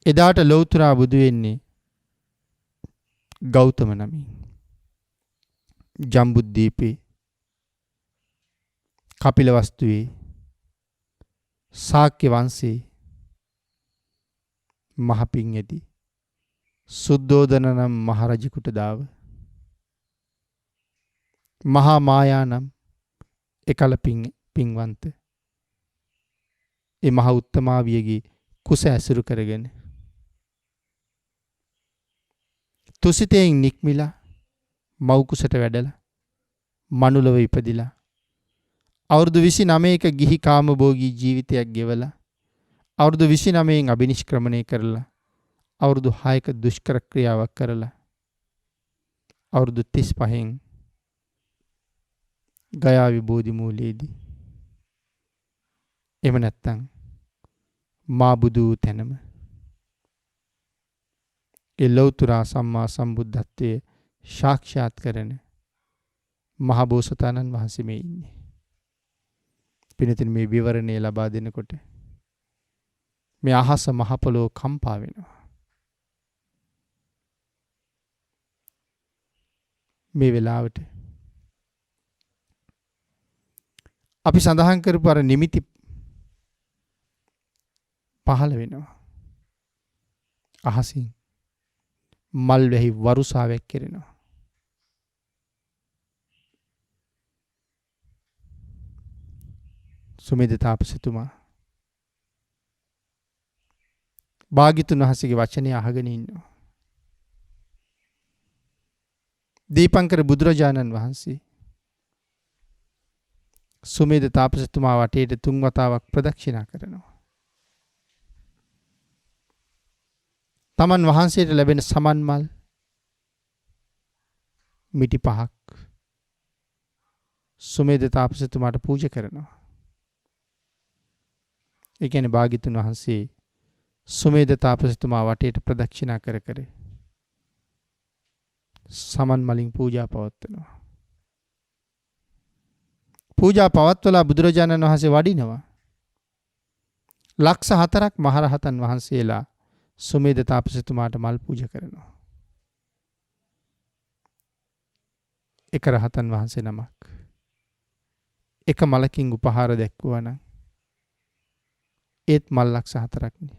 එදාට ලෞතර බුදු වෙන්නේ ගෞතම නමින්. ජම්බුද්දීපේ කපිලවස්තුවේ ශාක්‍ය වංශේ මහ පිං ඇති සුද්ධෝදන නම් මහරජෙකුට දාව මහා මායා නම් එකල පින්වන්ත ඒ මහ උත්තමාවියගේ කුස ඇසුරු කරගෙන තුසිතෙන් නික්මිලා මව් කුසට වැඩලා මනුලව ඉපදිලා අවුරුදු 29ක ගිහි කාමභෝගී ජීවිතයක් ගෙවලා අවුරුදු 29න් අබිනිෂ්ක්‍රමණය කරලා අවුරුදු 6ක දුෂ්කර ක්‍රියාවක් කරලා අවුරුදු 35න් ගයා විබෝධි මූලයේදී එහෙම නැත්තම් මා බුදු තැනම ඒ ලෞතර සම්මා සම්බුද්ධත්වයේ සාක්ෂාත් කරන මහ බෝසතාණන් වහන්සේ මේ ඉන්නේ. පින්වතුනි මේ විවරණය ලබා දෙනකොට මේ අහස මහ පොළොව කම්පා වෙනවා. මේ වෙලාවට අපි සඳහන් කරපු අර නිමිති පහළ වෙනවා. අහසින් මල් වැහි වරුසාවක් කෙරෙනවා. සුමේද තාපසතුමා භාග්‍යතුන් වහන්සේගේ වචනේ අහගෙන ඉන්නවා. දීපංකර බුදුරජාණන් වහන්සේ සුමේද තාපසතුමා වටේට 3 වතාවක් ප්‍රදක්ෂිනා කරනවා. තමන් වහන්සේට ලැබෙන සමන් මල් මිටි 5ක් සුමේද තාපසතුමාට පූජා කරනවා. ඒ කියන්නේ භාග්‍යතුන් වහන්සේ සුමේද තාපසතුමා වටේට ප්‍රදක්ෂිනා කර කර සමන් මලින් පූජා පවත්වනවා. පූජා පවත්වලා බුදුරජාණන් වහන්සේ වඩිනවා. ලක්ෂ 4ක් මහරහතන් වහන්සේලා සුමේද තාපසතුමාට මල් පූජා කරනවා. එක රහතන් වහන්සේ නමක් එක මලකින් උපහාර දැක්වුවා නම් ඒත් මල් ලක්ෂ 4ක් නේ.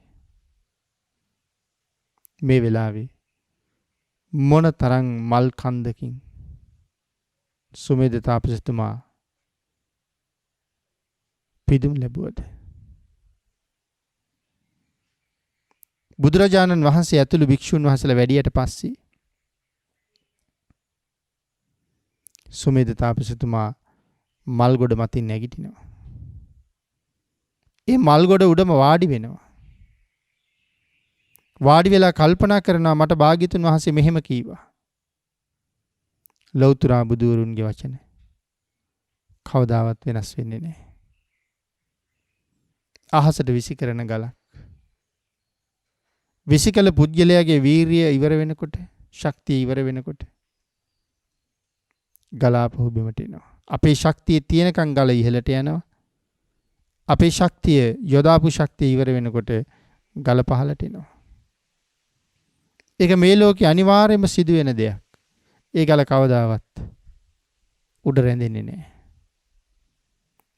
මේ වෙලාවේ මොන තරම් මල් කන්දකින් සුමේද තාපසතුමා පිදුම් ලැබුවද? බුදුරජාණන් වහන්සේ ඇතුළු භික්ෂුන් වහන්සේලා වැඩියට පස්සේ සුමේද තාපසතුමා මල් ගොඩ මතින් නැගිටිනවා. ඒ මල් ගොඩ උඩම වාඩි වෙනවා. වාඩි වෙලා කල්පනා කරනවා මට භාග්‍යතුන් වහන්සේ මෙහෙම කීවා. ලෞතර බුදුවරුන්ගේ වචන කවදාවත් වෙනස් වෙන්නේ නැහැ. අහසට විසි කරන ගලක්. විසිකල පුද්ගලයාගේ වීරිය ඉවර වෙනකොට, ශක්තිය ඉවර වෙනකොට ගලාපහු බිමට එනවා. අපේ ශක්තිය තියෙනකන් ගල ඉහළට යනවා. අපේ ශක්තිය යොදාපු ශක්තිය ඉවර වෙනකොට ගල පහළට එනවා. ඒක මේ ලෝකේ අනිවාර්යයෙන්ම සිදුවෙන දෙයක්. ඒ ගල කවදාවත් උඩ රැඳෙන්නේ නැහැ.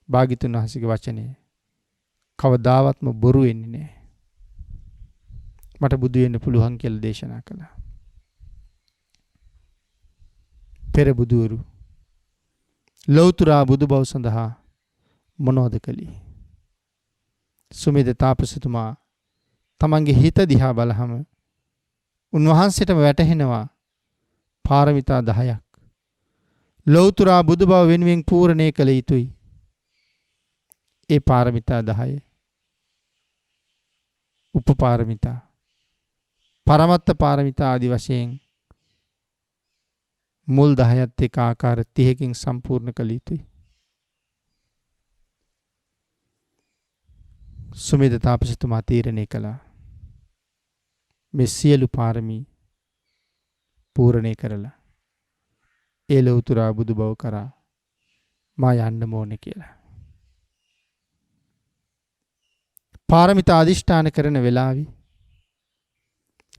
භාග්‍යතුන් වහන්සේගේ වචනේ කවදාවත්ම බොරු වෙන්නේ නැහැ. මට බුදු වෙන්න පුළුවන් කියලා දේශනා කළා. පෙර බුදුවරු ලෞතර බුදු බව සඳහා මොනවද කළේ? සුමේද තාපසතුමා තමන්ගේ හිත දිහා බලහම උන්වහන්සේටම වැටහෙනවා පාරමිතා 10ක් ලෞතර බුදු බව වෙනුවෙන් පූර්ණේ කළ යුතුයි. ඒ පාරමිතා 10 උපපාරමිතා පරමත්ත පාරමිතා ආදි වශයෙන් මුල් 10ත් එක්ක ආකාර 30කින් සම්පූර්ණ කළ යුතුයි. සුමේද තාපසතුමා තීරණය කළා මේ සියලු පාරමී පූර්ණේ කරලා ඒ ලෞතර බුදු බව කරා මා යන්න ඕනේ කියලා. පාරමිතා අදිෂ්ඨාන කරන වෙලාවේ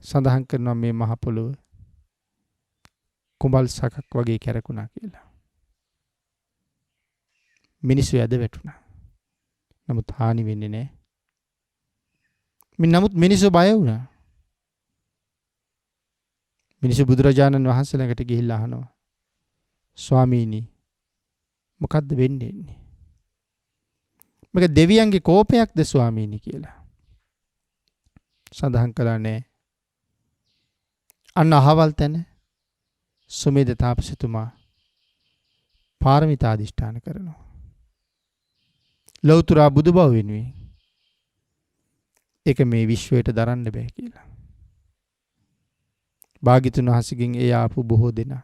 සඳහන් කරනවා මේ මහ පොළොව කුඹල් සකක් වගේ කැරකුණා කියලා. මිනිස්සු යද වැටුණා. නමුත් හානි වෙන්නේ නැහැ. නමුත් මිනිස්සු බය වුණා. මිනිස්සු බුදුරජාණන් වහන්සේ ළඟට ගිහිල්ලා අහනවා ස්වාමීනි මොකද්ද වෙන්නේ? මේක දෙවියන්ගේ කෝපයක්ද ස්වාමීනි කියලා. සඳහන් කළා නෑ. අන්න අහවල් තැන සුමේද තාපසතුමා පාරමිතා අදිෂ්ඨාන කරනවා. ලෞතර බුදුබව වෙනුවෙන්. ඒක මේ විශ්වයට දරන්න බෑ කියලා. භාග්‍යතුන් වහන්සේගෙන් ඒ ආපු බොහෝ දෙනා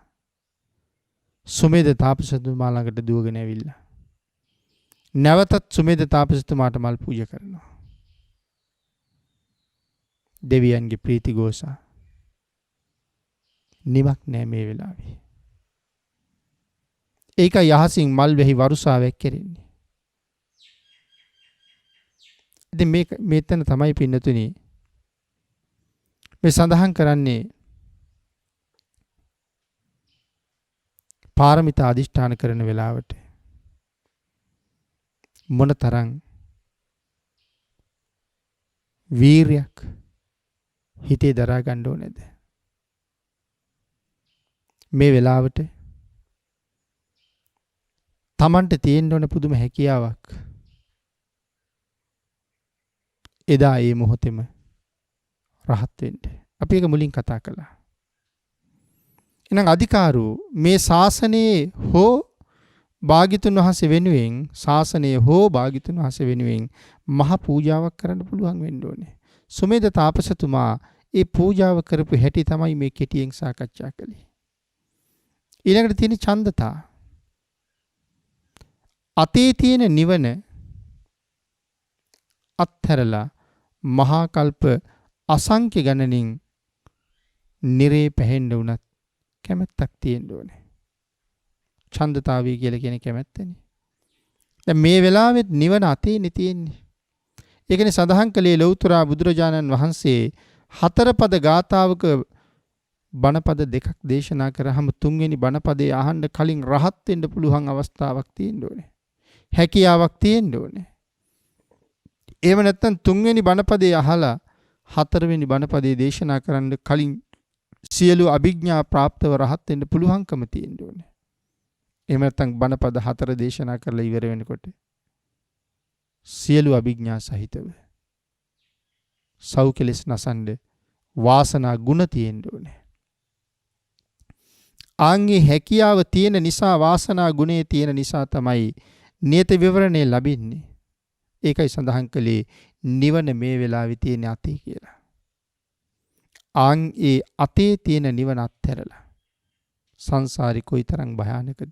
සුමේද තාපසතුමා ළඟට දුවගෙන ඇවිල්ලා නැවතත් සුමේද තාපසතුමාට මල් පූජා කරනවා. දෙවියන්ගේ ප්‍රීති ഘോഷා නිමක් නෑ මේ වෙලාවේ. ඒක යහසින් මල් වෙහි වරුසාවක් කෙරෙන්නේ. ඉතින් මේතන තමයි පින්නතුනි මේ සඳහන් කරන්නේ පාරමිතා අධිෂ්ඨාන කරන වෙලාවට මොන තරම් වීරයක් හිතේ දරා ගන්න ඕනේද? මේ වෙලාවට තමන්ට තියෙන්න ඕන පුදුම හැකියාවක් එදා ඒ මොහොතේම රහත් වෙන්න. අපි ඒක මුලින් කතා කළා. එහෙනම් අධිකාරු මේ ශාසනයේ හෝ භාග්‍යතුන් වහන්සේ වෙනුවෙන් ශාසනයේ හෝ භාග්‍යතුන් වහන්සේ වෙනුවෙන් මහ පූජාවක් කරන්න පුළුවන් වෙන්න ඕනේ. සුමේද තාපසතුමා ඒ පූජාව කරපු හැටි තමයි මේ කෙටියෙන් සාකච්ඡා කළේ. ඊළඟට තියෙන ඡන්දතා. අතේ තියෙන නිවන අත්හැරලා මහා කල්ප අසංඛ්‍ය ගණනින් නිරේ පැහෙන්න උනත් කැමැත්තක් තියෙන්න ඕනේ. ඡන්දතාවය කියලා කියන කැමැත්තනේ. දැන් මේ වෙලාවෙත් නිවන අතේනේ තියෙන්නේ. ඒකනේ සඳහන් කළේ ලෞතර බුදුරජාණන් වහන්සේ හතර පද ගාථාවක බණපද දෙකක් දේශනා කරාම තුන්වෙනි බණපදේ අහන්න කලින් රහත් වෙන්න පුළුවන් අවස්ථාවක් තියෙන්න ඕනේ. හැකියාවක් තියෙන්න ඕනේ. එහෙම නැත්නම් තුන්වෙනි බණපදේ අහලා හතරවෙනි බණපදේ දේශනා කරන්න කලින් සියලු අභිඥා ප්‍රාප්තව රහත් වෙන්න පුළුවන්කම තියෙන්න ඕනේ. එහෙම නැත්නම් බණපද හතර දේශනා කරලා ඉවර වෙනකොට සියලු අභිඥා සහිතව සෞඛලස් නසන්න වාසනා ගුණ තියෙන්න ඕනේ. ආන්ගේ හැකියාව තියෙන නිසා වාසනා ගුණේ තියෙන නිසා තමයි නියත විවරණේ ලැබෙන්නේ. ඒකයි සඳහන් කළේ නිවන මේ වෙලාවේ තියෙන අතේ කියලා. ආන් ඒ අතේ තියෙන නිවන අත්හැරලා සංසාරي කොයිතරම් භයානකද?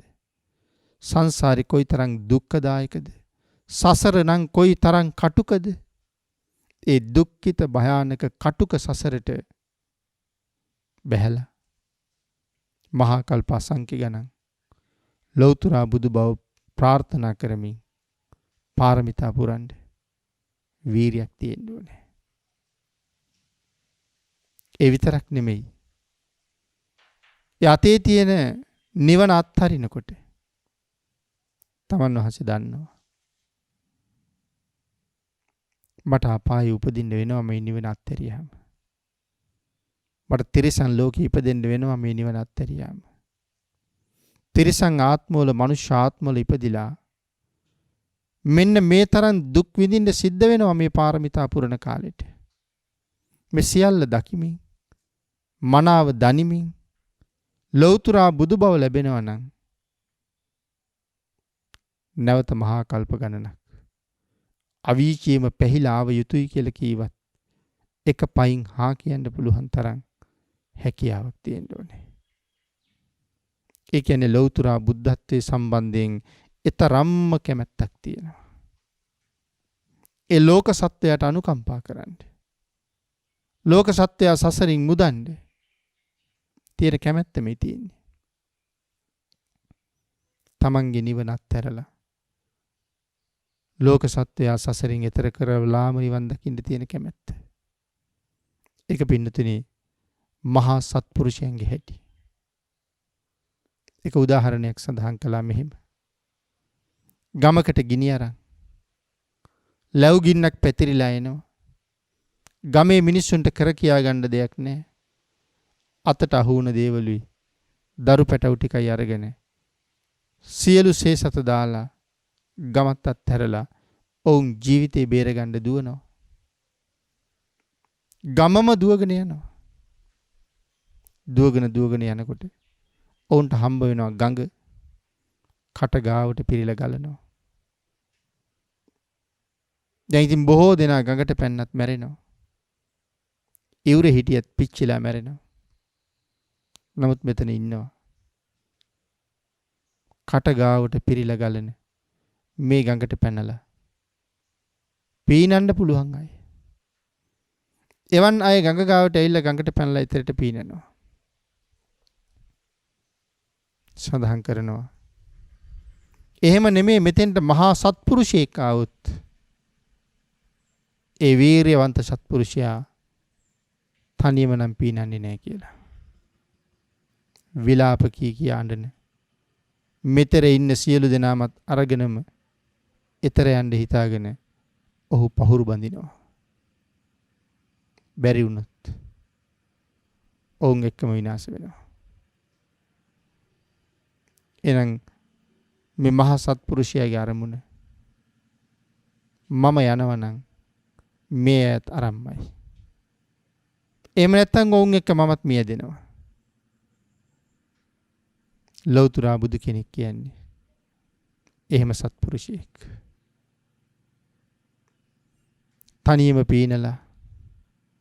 සංසාරي කොයිතරම් දුක්ඛදායකද? සසර නම් කොයිතරම් කටුකද? ඒ දුක්ඛිත භයානක කටුක සසරට බැහැලා මහා කල්ප අසංඛ්‍ය ගණන් ලෞතර බුදු බව ප්‍රාර්ථනා කරමින් පාරමිතා පුරන්න වීරියක් තියෙන්න ඕනේ. ඒ විතරක් නෙමෙයි. යතේ තියෙන නිවන අත්හරිනකොට තමන් වහන්සේ දන්නවා මට අපායේ උපදින්න වෙනවා මේ නිවන අත්හැරියාම. මට තිරිසන් ලෝකෙ ඉපදෙන්න වෙනවා මේ නිවන අත්හැරියාම. තිරිසන් ආත්මවල මනුෂ්‍ය ආත්මවල ඉපදිලා මෙන්න මේ තරම් දුක් විඳින්න සිද්ධ වෙනවා මේ පාරමිතා පුරන කාලෙට. මේ සියල්ල දකිමින් මනාව දනිමින් ලෞතර බුදු බව ලැබෙනවා නම් නැවත මහා කල්ප ගණනක් අවීචියම පැහිලා ආව යුතුයි කියලා කීවත් එක පයින් හා කියන්න පුළුවන් තරම් හැකියාවක් තියෙන්න ඕනේ. ඒ කියන්නේ ලෞතර බුද්ධත්වයේ සම්බන්ධයෙන් ඊතරම්ම කැමැත්තක් තියෙනවා. ඒ ලෝක සත්වයට අනුකම්පා කරන්න. ලෝක සත්වයා සසරින් මුදන්න තියෙන කැමැත්ත මේ තියෙන්නේ. තමන්ගේ නිවන අත්හැරලා ලෝක සත්වයා සසරින් එතර කරවලාම නිවන් දකින්න තියෙන කැමැත්ත. ඒක පින්නතුනි මහා සත්පුරුෂයන්ගේ හැටි. ඒක උදාහරණයක් සඳහන් කළා මෙහෙම. ගමකට ගිනි අරන් ලැබු ගින්නක් පැතිරිලා එනවා. ගමේ මිනිස්සුන්ට කර කියා ගන්න දෙයක් නැහැ. අතට අහු වුණ දේවලුයි දරු පැටවු ටිකයි අරගෙන සියලු සේසත දාලා ගමත් අත්හැරලා ඔවුන් ජීවිතේ බේරගන්න දුවනවා. ගමම දුවගෙන යනවා. දුවගෙන යනකොට ඔවුන්ට හම්බ වෙනවා ගඟ කට ගාවට පිරීලා ගලනවා. දැන් ඉතින් බොහෝ දෙනා ගඟට පැන්නත් මැරෙනවා. ඉවුරේ හිටියත් පිච්චිලා මැරෙනවා. නමුත් මෙතන ඉන්නවා. කට ගාවට පිරීලා ගලන මේ ගඟට පැනලා පීනන්න පුළුවන් අය. එවන් අය ගඟ ගාවට ඇවිල්ලා ගඟට පැනලා ඉතරට පීනනවා. සඳහන් කරනවා. එහෙම නෙමෙයි මෙතෙන්ට මහා සත්පුරුෂයෙක් ආවොත් ඒ වීරියවන්ත සත්පුරුෂයා තනියම නම් පීනන්නේ නැහැ කියලා. විලාප කී අඬන මෙතර ඉන්න සියලු දෙනාමත් අරගෙනම ඊතර යන්න හිතාගෙන ඔහු පහුරු බඳිනවා. බැරි වුණොත් ඔවුන් එක්කම විනාශ වෙනවා. එහෙනම් මේ මහා සත්පුරුෂයාගේ අරමුණ මම යනවා නම් මේ ඇත් අරම්මයි. එහෙම නැත්නම් ඔවුන් එක්ක මමත් මියදෙනවා. ලෞතර බුදු කෙනෙක් කියන්නේ එහෙම සත්පුරුෂයෙක්. තනියම පීනලා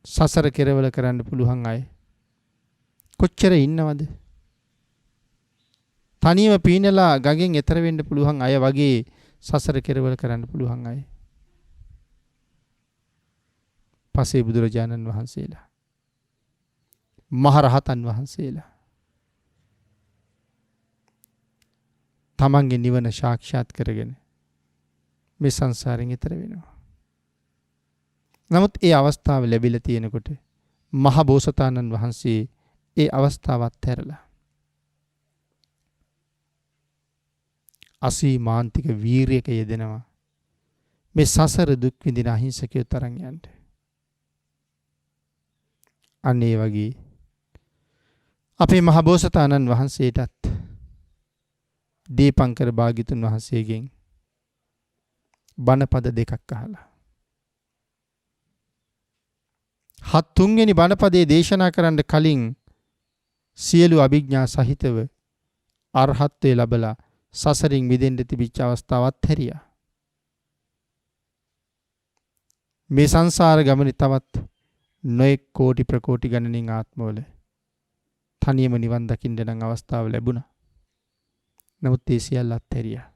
සසර කෙරවල කරන්න පුළුවන් අය කොච්චර ඉන්නවද? තනියම පීනලා ගඟෙන් එතර වෙන්න පුළුවන් අය වගේ සසර කෙරවල කරන්න පුළුවන් අය. පසේ බුදුරජාණන් වහන්සේලා, මහරහතන් වහන්සේලා තමන්ගේ නිවන සාක්ෂාත් කරගෙන මේ සංසාරයෙන් එතර වෙනවා. නමුත් ඒ අවස්ථාව ලැබිලා තියෙනකොට මහ බෝසතාණන් වහන්සේ ඒ අවස්ථාවත් හැරලා අසීමාන්තික වීරියක යෙදෙනවා මේ සසර දුක් විඳින අහිංසකයෝ තරම් යන්න. අන්න ඒ වගේ අපේ මහ බෝසතාණන් වහන්සේටත් දීපංකර භාග්‍යතුන් වහන්සේගෙන් බණපද දෙකක් අහලා 7 වෙනි බණපදයේ දේශනා කරන්න කලින් සියලු අභිඥා සහිතව අරහත්ත්වයේ ලැබලා සසරින් මිදෙන්න තිබිච්ච අවස්ථාවත් හැරියා. මේ සංසාර ගමනේ තවත් නොඑක් කෝටි ප්‍රකෝටි ගණනින් ආත්මවල තනියම නිවන් දකින්න නම් අවස්ථාව ලැබුණා. නමුත් ඒ සියල්ල අත්හැරියා.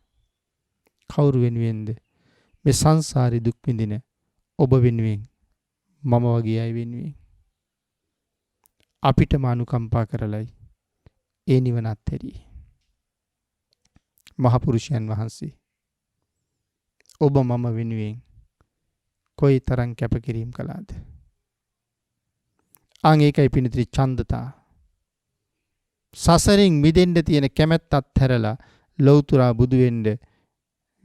කවුරු වෙනුවෙන්ද? මේ සංසාරේ දුක් විඳින ඔබ වෙනුවෙන්, මම වගේ අය වෙනුවෙන්. අපිටම අනුකම්පා කරලයි ඒ නිවන අත්හැරියේ. මහ පුරුෂයන් වහන්සේ ඔබ මම වෙනුවෙන් කොයි තරම් කැපකිරීම කළාද? අන් ඒකයි පිණිතරි ඡන්දතා. සසරින් මිදෙන්න තියෙන කැමැත්ත අත්හැරලා ලෞතර බුදු වෙන්න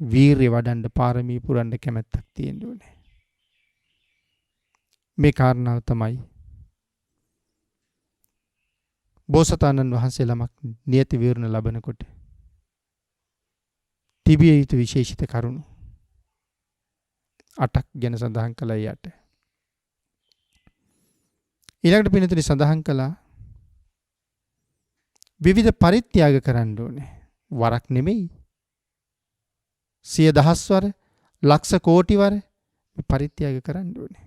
වීරිය වඩන්න පාරමී පුරන්න කැමැත්තක් තියෙන්න ඕනේ. මේ කාරණාව තමයි බෝසතාණන් වහන්සේ ළමක් නියති විවරණ ලබනකොට තිබිය යුතු විශේෂිත කරුණු 8ක් ගැන සඳහන් කළා යට. ඊළඟට පිළිතුරු සඳහන් කළා විවිධ පරිත්‍යාග කරන්න ඕනේ. වරක් නෙමෙයි. 100,000 වර, ලක්ෂ කෝටි වර පරිත්‍යාග කරන්න ඕනේ.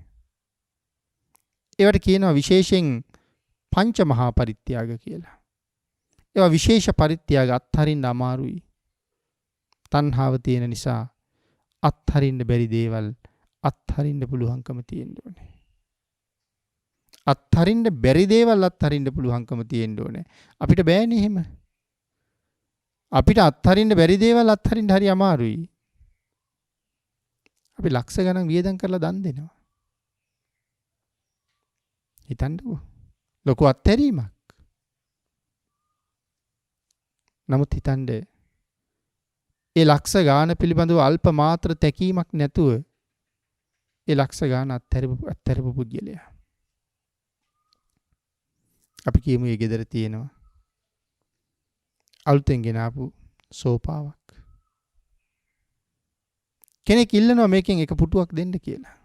ඒවට කියනවා විශේෂයෙන් පංච මහා පරිත්‍යාග කියලා. ඒවා විශේෂ පරිත්‍යාග අත්හරින්න අමාරුයි. තණ්හාව තියෙන නිසා අත්හරින්න බැරි දේවල් අත්හරින්න පුළුවන්කම තියෙන්න ඕනේ. අත්හරින්න බැරි දේවල් අත්හරින්න පුළුවන්කම තියෙන්න ඕනේ. අපිට බෑනේ එහෙම. අපිට අත්හරින්න බැරි දේවල් අත්හරින්න හරි අමාරුයි. අපි ලක්ෂ ගණන් වියදම් කරලා දන් දෙනවා. හිතන්නකෝ. ලොකු අත්හැරීමක්. නමුත් හිතන්නේ ඒ ලක්ෂ ගාන පිළිබඳව අල්ප මාත්‍ර තැකීමක් නැතුව ඒ ලක්ෂ ගාන අත්හැරපු පුද්ගලයා. අපි කියමු ඒ ගෙදර තියෙනවා අලුතෙන් ගෙන ආපු සෝපාවක්. කෙනෙක් ඉල්ලනවා මේකෙන් එක පුටුවක් දෙන්න කියලා.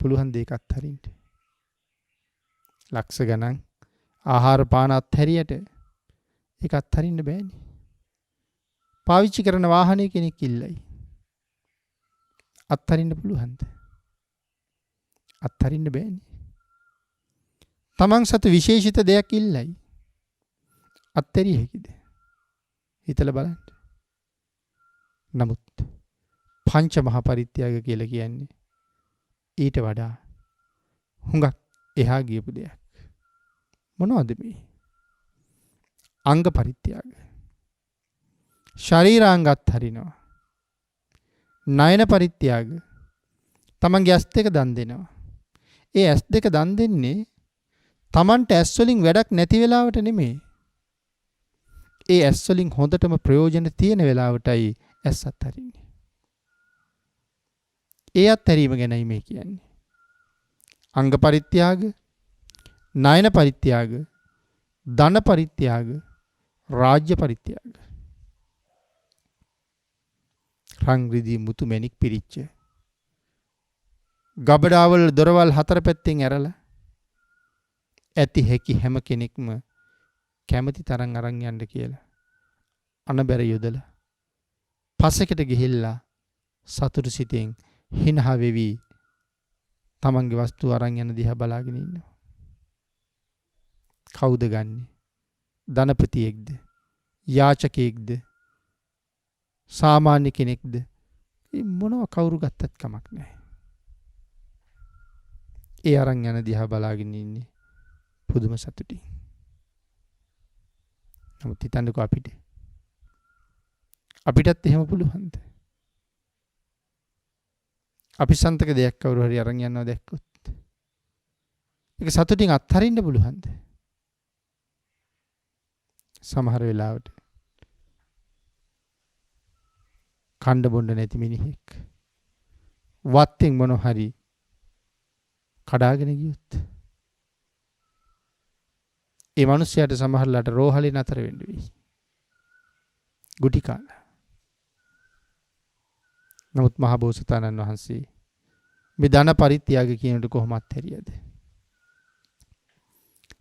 පුළුවන් දෙයක් අත්හරින්න. ලක්ෂ ගණන් ආහාර පාන අත්හැරියට ඒක අත්හරින්න බෑනේ. පාවිච්චි කරන වාහනේ කෙනෙක් ඉල්ලයි. අත්හරින්න පුළුවන්ද? අත්හරින්න බෑනේ. තමන් සතු විශේෂිත දෙයක් ඉල්ලයි. අත්හැරිය හැකිද? හිතලා බලන්න. නමුත් පංච මහා පරිත්‍යාග කියලා කියන්නේ ඊට වඩා හුඟක් එහා ගියපු දෙයක්. මොනවද මේ? අංග පරිත්‍යාග. ශරීරාංග අත්හරිනවා. නයන පරිත්‍යාග. තමන්ගේ ඇස් දෙක දන් දෙනවා. ඒ ඇස් දෙක දන් දෙන්නේ තමන්ට ඇස් වලින් වැඩක් නැති වෙලාවට නෙමෙයි. ඒ ඇස් වලින් හොඳටම ප්‍රයෝජන තියෙන වෙලාවටයි ඇස් අත්හරින්නේ. ඒ අත්හැරීම ගැනයි මේ කියන්නේ. අංග පරිත්‍යාග, නයන පරිත්‍යාග, ධන පරිත්‍යාග, රාජ්‍ය පරිත්‍යාග. රං රිදී මුතු මැණික් පිරිච්ච ගබඩාවල් දොරවල් හතර පැත්තෙන් ඇරලා ඇති හැකි හැම කෙනෙක්ම කැමති තරම් අරන් යන්න කියලා අනබැර යොදලා පසෙකට ගිහිල්ලා සතුටු සිතෙන් හිනහ වෙවි තමන්ගේ වස්තු අරන් යන දිහා බලාගෙන ඉන්නවා. කවුද ගන්නෙ? ධනපතියෙක්ද? යාචකයෙක්ද? සාමාන්‍ය කෙනෙක්ද? මොනවා කවුරු ගත්තත් කමක් නැහැ. ඒ අරන් යන දිහා බලාගෙන ඉන්නේ පුදුම සතුටින්. නමුත් හිතන්නකෝ අපිටත් එහෙම පුළුවන්ද? අපි සන්තක දෙයක් කවුරු හරි අරන් යනවා දැක්කොත් ඒක සතුටින් අත්හරින්න පුළුවන්ද? සමහර වෙලාවට කණ්ඩ බොණ්ඩ නැති මිනිහෙක් වත්තෙන් මොන හරි කඩාගෙන ගියොත් ඒ මිනිස්යාට සමහරලාට රෝහලේ නතර වෙන්න වෙයි. ගුටි කාලා. නමුත් මහ බෝසතාණන් වහන්සේ මේ ධන පරිත්‍යාග කියනට කොහොමත් හැරියද?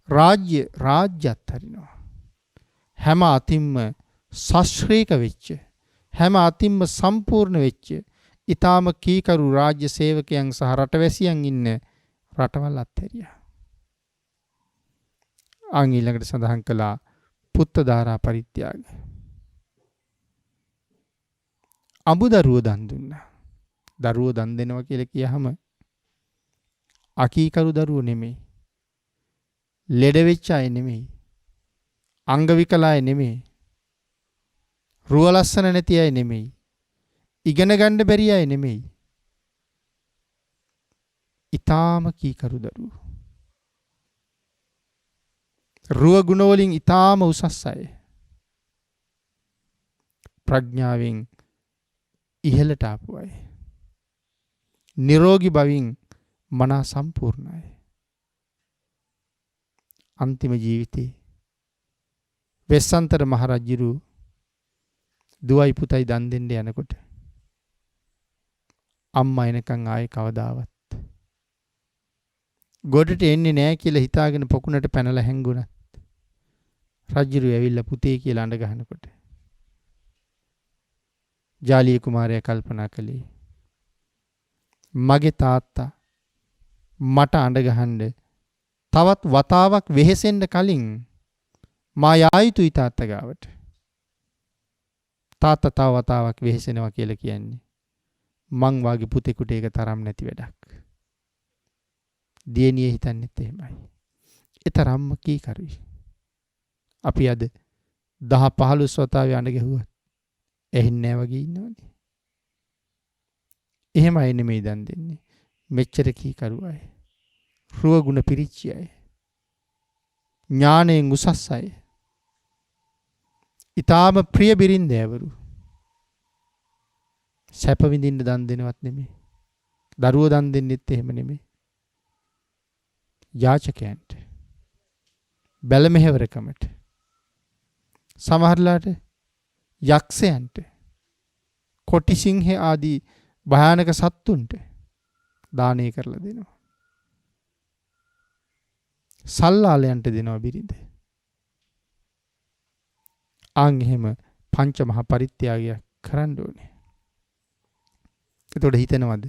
රාජ්‍යත් හරිනවා. හැම අතින්ම ශාස්ත්‍රීක වෙච්ච, හැම අතින්ම සම්පූර්ණ වෙච්ච, ඊටාම කීකරු රාජ්‍ය සේවකයන් සහ රටවැසියන් ඉන්න රටවල් අත්හැරියා. ඊළඟට සඳහන් කළා පුත්ත ධාරා පරිත්‍යාග. අඹ දරුව දන් දුන්නා. දරුව දන් දෙනවා කියලා කියහම අකීකරු දරුව නෙමෙයි. ලෙඩ වෙච්ච අය නෙමෙයි. අංග විකල අය නෙමෙයි. රුව ලස්සන නැති අය නෙමෙයි. ඉගෙන ගන්න බැරි අය නෙමෙයි. ඊටාම කීකරු දරුවෝ. රුව ගුණ වලින් ඊටාම උසස් අය. ප්‍රඥාවෙන් ඉහළට ආපු අය. නිරෝගී බවින් මනා සම්පූර්ණ අය. අන්තිම ජීවිතේ වෙස්සන්තර මහරජුරු දුවයි පුතයි දන් දෙන්න යනකොට අම්මා එනකන් ආයේ කවදාවත් ගොඩට එන්නේ නැහැ කියලා හිතාගෙන පොකුණට පැනලා හැංගුණත් රජුරු ඇවිල්ලා පුතේ කියලා අඬ ගහනකොට ජාලිය කුමාරයා කල්පනා කළේ මගේ තාත්තා මට අඬ ගහන්න තවත් වතාවක් වෙහෙසෙන්න කලින් මා යා යුතුයි තාත්තා ගාවට. තාත්තා තව වතාවක් වෙහෙසෙනවා කියලා කියන්නේ මං වාගේ පුතෙකුට ඒක තරම් නැති වැඩක්. දියණිය හිතන්නේත් එහෙමයි. ඒ තරම්ම කීකරුයි. අපි අද 10-15 වතාවේ අඬ ගැහුවත් ඇහෙන්නේ නැහැ වගේ ඉන්නවනේ. එහෙම අය නෙමෙයි දන් දෙන්නේ. මෙච්චර කීකරු අය. රුව ගුණ පිරිච්ච අය. ඥාණයෙන් උසස් අය. ඊටාම ප්‍රිය බිරින්දෑවරු. සැප විඳින්න දන් දෙනවත් නෙමෙයි. දරුවෝ දන් දෙන්නෙත් එහෙම නෙමෙයි. යාචකයන්ට බැල මෙහෙවරකමට සමහරලාට යක්ෂයන්ට කොටි සිංහ ආදී භයානක සත්තුන්ට දානය කරලා දෙනවා. සල්ලාලයන්ට දෙනවා බිරිඳ. එහෙම පංච මහා පරිත්‍යාගයක් කරන්න ඕනේ. එතකොට හිතනවද?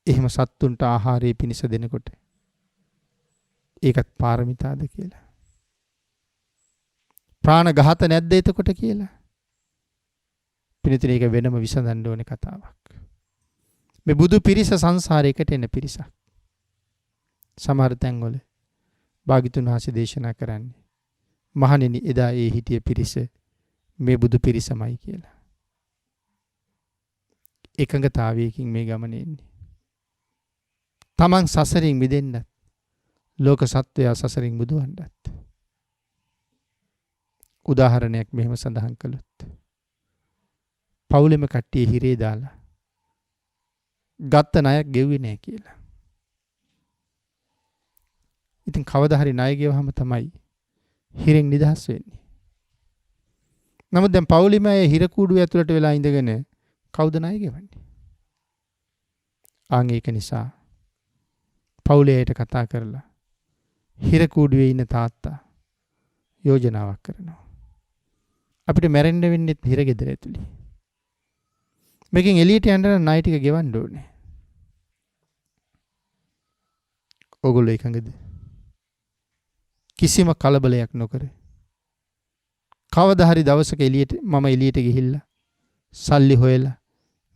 එහෙම සත්තුන්ට ආහාරය පිණිස දෙනකොට ඒකත් පාරමිතාද කියලා. ප්‍රාණඝාත නැද්ද එතකොට කියලා. පිළිතුර ඒක වෙනම විසඳන්න ඕනේ කතාවක්. මේ බුදු පිරිස සංසාරයකට එන පිරිසක්. සමහර තැන්වල භාග්‍යතුන් වහන්සේ දේශනා කරන්නේ මහණෙනි එදා ඒ හිටිය පිරිස මේ බුදු පිරිසමයි කියලා. එකඟතාවයකින් මේ ගමනේ ඉන්නේ. තමන් සසරින් මිදෙන්නත් ලෝක සත්වයා සසරින් මුදවන්නත්. උදාහරණයක් මෙහෙම සඳහන් කළොත් පවුලෙම කට්ටිය හිරේ දාලා ගත්ත ණයක් ගෙව්වේ නැහැ කියලා. ඉතින් කවදා හරි ණය ගෙවහම තමයි හිරෙන් නිදහස් වෙන්නේ. නමුත් දැන් පවුලෙම අය හිර කූඩුව ඇතුළට වෙලා ඉඳගෙන කවුද ණය ගෙවන්නේ? ආන් ඒක නිසා පවුලේ අයට කතා කරලා හිර කූඩුවේ ඉන්න තාත්තා යෝජනාවක් කරනවා. අපිට මැරෙන්න වෙන්නේ හිර ගෙදර ඇතුලේ. මේකෙන් එළියට යන්න ණය ටික ගෙවන්න ඕනේ. ඔගොල්ලෝ එකඟද? කිසිම කලබලයක් නොකර කවදා හරි දවසක මම එළියට ගිහිල්ලා සල්ලි හොයලා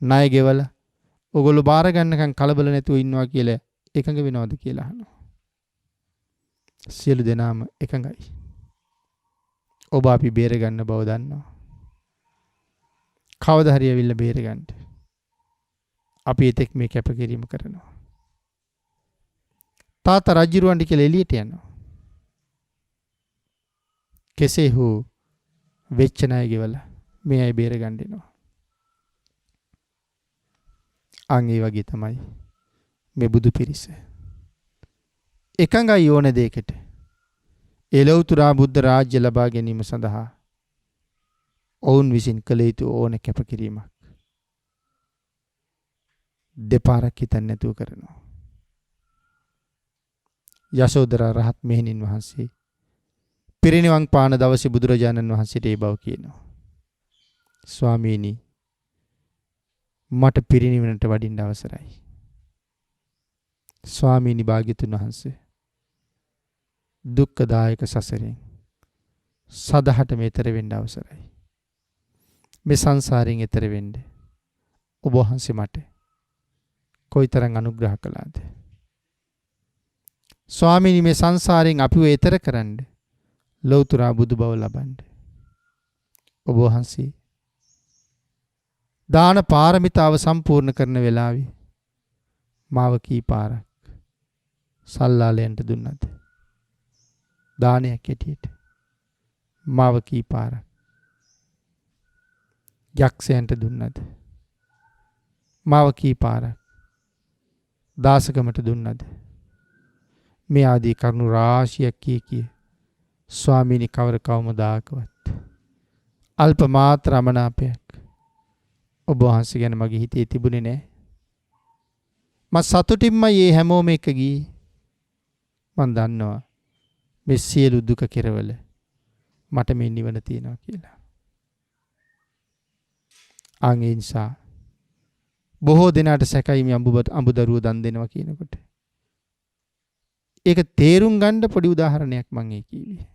ණය ගෙවලා ඔගොල්ලෝ බාර ගන්නකම් කලබල නැතුව ඉන්නවා කියලා එකඟ වෙනවද කියලා අහනවා. සියලු දෙනාම එකඟයි. ඔබ අපි බේර ගන්න බව දන්නවා. කවදා හරි ඇවිල්ලා බේර ගන්න. අපි එතෙක් මේ කැපකිරීම කරනවා. තාත්තා රජුරවන්ට කියලා එළියට යනවා. කෙසේ හෝ වෙච්ච ණය ගෙවලා මේ අය බේර ගන්න එනවා. අන් ඒ වගේ තමයි මේ බුදු පිරිස. එකඟයි ඕන දෙයකට. එලෞතුරා බුද්ධ රාජ්‍ය ලබා ගැනීම සඳහා ඔවුන් විසින් කළ යුතු ඕන කැපකිරීමක් දෙපාරක් හිතන්නේ නැතුව කරනවා. යශෝදරා රහත් මෙහෙණින් වහන්සේ පිරිනිවන් පාන දවසේ බුදුරජාණන් වහන්සේට ඒ බව කියනවා. ස්වාමීනි මට පිරිනිවනට වඩින්න අවසරයි. ස්වාමීනි භාග්‍යතුන් වහන්සේ දුක්ඛදායක සසරෙන් සදහට මෙතර වෙන්න අවසරයි. මේ සංසාරයෙන් එතර වෙන්න ඔබ වහන්සේ මට කොයිතරම් අනුග්‍රහ කළාද? ස්වාමීනි මේ සංසාරයෙන් අපිව එතර කරන්න ලෞතර බුදු බව ලබන්න ඔබ වහන්සේ දාන පාරමිතාව සම්පූර්ණ කරන වෙලාවේ මාව කී පාරක් සල්ලාලයන්ට දුන්නද? දානයක් ඇටියට මාව කී පාරක් යක්ෂයන්ට දුන්නද? මාව කී පාරක් දාසකමට දුන්නද? මේ ආදී කරුණු රාශියක් කී ස්වාමීනි කවර කවමදාකවත් අල්ප මාත්‍ර අමනාපයක් ඔබ වහන්සේ ගැන මගේ හිතේ තිබුණේ නැහැ. මම සතුටින්ම මේ හැමෝම එක ගියේ. මම දන්නවා මේ සියලු දුක කෙරවල මට මේ නිවන තියෙනවා කියලා. ආන් ඒ නිසා බොහෝ දෙනාට සැකයි මේ අඹදරුව දන් දෙනවා කියනකොට. ඒක තේරුම් ගන්න පොඩි උදාහරණයක් මම ඒ කිව්වේ.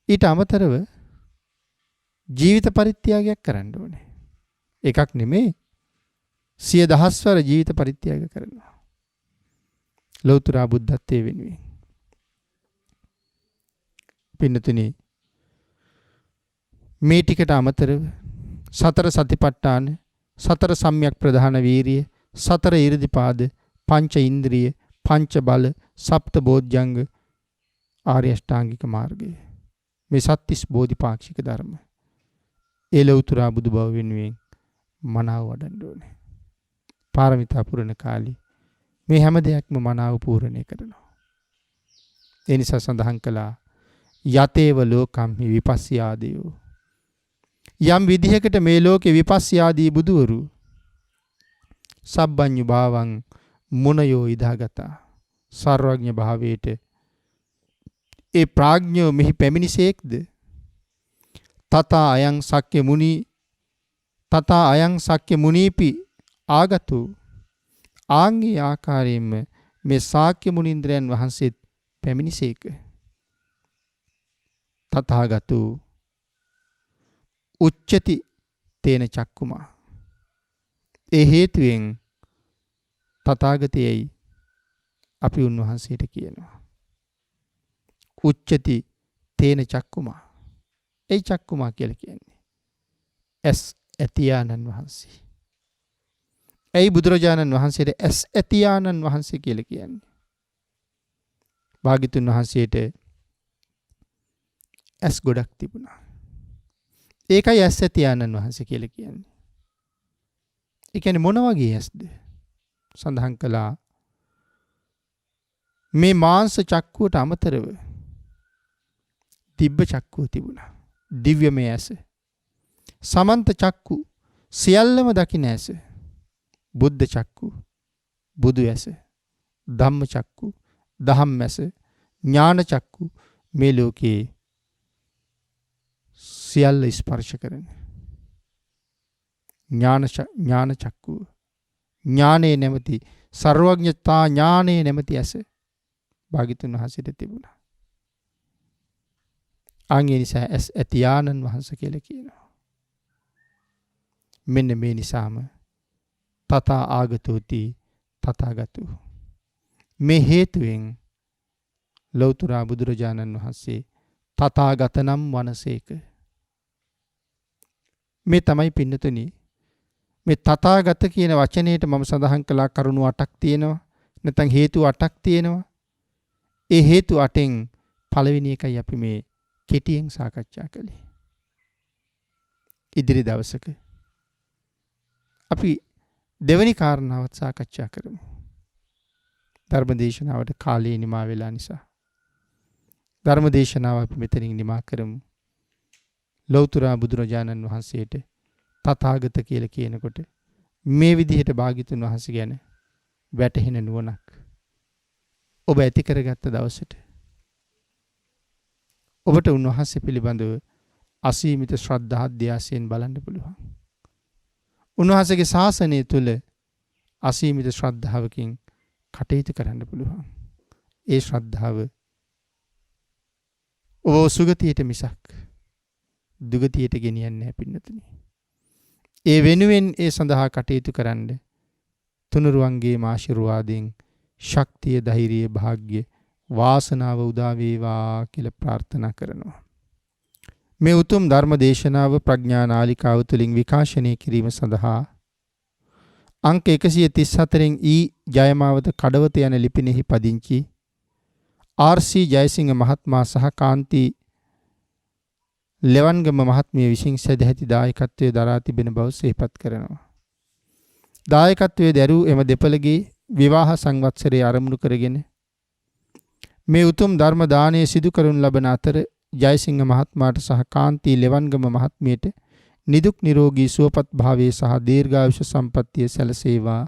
ඊට අමතරව ජීවිත පරිත්‍යාගයක් කරන්න ඕනේ. එකක් නෙමෙයි 100,000 වර ජීවිත පරිත්‍යාග කරනවා. ලෞතර බුද්ධත්වයේ වෙනුවෙන්. පින්නතුනි මේ ටිකට අමතරව සතර සතිපට්ඨාන, සතර සම්‍යක් ප්‍රධාන වීරිය, සතර ඉරිදිපාද, පංච ඉන්ද්‍රිය, පංච බල, සප්ත බෝධ්‍යංග, ආර්ය අෂ්ටාංගික මාර්ගය. මේ සත්‍තිස් බෝධිපාක්ෂික ධර්ම. ඒ ලෞතර බුදු බව වෙනුවෙන් මනාව වඩන්න ඕනේ. පාරමිතා පුරන කාලේ මේ හැම දෙයක්ම මනාව පූර්ණේ කරනවා. ඒ නිසා සඳහන් කළා යතේව ලෝකම්හි විපස්සයාදීෝ. යම් විදිහකට මේ ලෝකේ විපස්සයාදී බුදුවරු සබ්බඤ්ඤු භාවං මුනයෝ ඉදාගතා සර්වඥ භාවයට ඒ ප්‍රඥෝ මෙහි පැමිණිසේක්ද තථා අයං සක්්‍ය මුනි තථා අයං සක්්‍ය මුනීපි ආගතු ආංගී ආකාරයෙන්ම මේ ශාක්‍ය මුනින්ද්‍රයන් වහන්සේත් පැමිණිසේක. තථාගතු උච්චති තේන චක්කුමා. ඒ හේතුවෙන් තථාගතයයි අපි උන්වහන්සේට කියනවා. උච්චති තේන චක්කුමා. ඒ චක්කුමා කියලා කියන්නේ ඇස් ඇතියානන් වහන්සේ. ඇයි බුදුරජාණන් වහන්සේට ඇස් ඇතියානන් වහන්සේ කියලා කියන්නේ? භාග්‍යතුන් වහන්සේට ඇස් ගොඩක් තිබුණා. ඒකයි ඇස් ඇතියානන් වහන්සේ කියලා කියන්නේ. ඒ කියන්නේ මොන වගේ ඇස්ද? සඳහන් කළා මේ මාංශ චක්කුවට අමතරව දිබ්බ චක්කුව තිබුණා. දිව්‍යමය ඇස. සමන්ත චක්කු සියල්ලම දකින ඇස. බුද්ධ චක්කු බුදු ඇස. ධම්ම චක්කු දහම් ඇස. ඥාන චක්කු මේ ලෝකේ සියල්ල ස්පර්ශ කරන ඥාන චක්කු ඥානේ නැමැති සර්වඥතා ඥානේ නැමැති ඇස භාග්‍යතුන් වහන්සේට තිබුණා. ආන්ගේ නිසා ඇස් ඇතියානන් වහන්සේ කියලා කියනවා. මෙන්න මේ නිසාම තථා ආගතෝති තථාගතු. මේ හේතුවෙන් ලෞතර බුදුරජාණන් වහන්සේ තථාගතනම් වනසේක. මේ තමයි පින්නතුනි මේ තථාගත කියන වචනයට මම සඳහන් කළා කරුණු 8ක් තියෙනවා. නැත්නම් හේතු 8ක් තියෙනවා. ඒ හේතු 8න් පළවෙනි එකයි අපි මේ කෙටියෙන් සාකච්ඡා කළේ. ඉදිරි දවසක අපි දෙවෙනි කාරණාවත් සාකච්ඡා කරමු. ධර්මදේශනාවට කාලය නිමා වෙලා නිසා ධර්මදේශනාව අපි මෙතනින් නිමා කරමු. ලෞතර බුදුරජාණන් වහන්සේට තථාගත කියලා කියනකොට මේ විදිහට භාග්‍යතුන් වහන්සේ ගැන වැටහෙන නුවණක් ඔබ ඇති කරගත්ත දවසට ඔබට උන්වහන්සේ පිළිබඳව අසීමිත ශ්‍රද්ධා ධ්‍යාසයෙන් බලන්න පුළුවන්. උන්වහන්සේගේ ශාසනය තුළ අසීමිත ශ්‍රද්ධාවකින් කටයුතු කරන්න පුළුවන්. ඒ ශ්‍රද්ධාව ඔබ සුගතියට මිසක් දුගතියට ගෙනියන්නේ නැහැ පින්නතුනි. ඒ වෙනුවෙන් ඒ සඳහා කටයුතු කරන්න තුනුරුවන්ගේ ආශිර්වාදයෙන් ශක්තිය, ධෛර්යය, භාග්‍ය, වාසනාව උදා වේවා කියලා ප්‍රාර්ථනා කරනවා. මේ උතුම් ධර්ම දේශනාව ප්‍රඥා නාලිකාව තුළින් විකාශනය කිරීම සඳහා අංක 134න් ජයමාවත කඩවත යන ලිපිනෙහි පදිංචි ආර්.සී. ජයසිංහ මහත්මයා සහ කාන්ති ලෙවන්ගම මහත්මිය විසින් සදැහැති දායකත්වයේ දරා තිබෙන බව සිහිපත් කරනවා. දායකත්වයේ දරූ එම දෙපළගේ විවාහ සංවත්සරයේ ආරම්භ කරගෙන මේ උතුම් ධර්ම දානය සිදු කරනු ලබන අතර ජයසිංහ මහත්මයාට සහ කාන්ති ලෙවන්ගම මහත්මියට නිදුක් නිරෝගී සුවපත් භාවයේ සහ දීර්ඝායුෂ සම්පන්නිය සැලසේවා.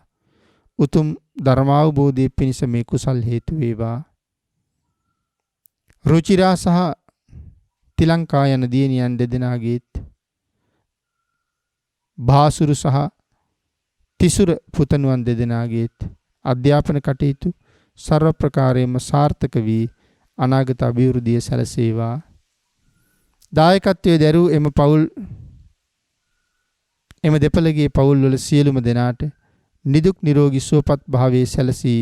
උතුම් ධර්මාවබෝධයේ පිණිස මේ කුසල් හේතු වේවා. රුචිරා සහ තිලංකා යන දියණියන් දෙදෙනාගේත් භාසුරු සහ තිසුර පුතණුවන් දෙදෙනාගේත් අධ්‍යාපන කටයුතු සර්ව ප්‍රකාරයෙන්ම සාර්ථක වී අනාගත අභිවෘද්ධිය සැලසේවා. දායකත්වයේ දරූ එම දෙපළගේ පවුල් වල සියලුම දෙනාට නිදුක් නිරෝගී සුවපත් භාවයේ සැලසී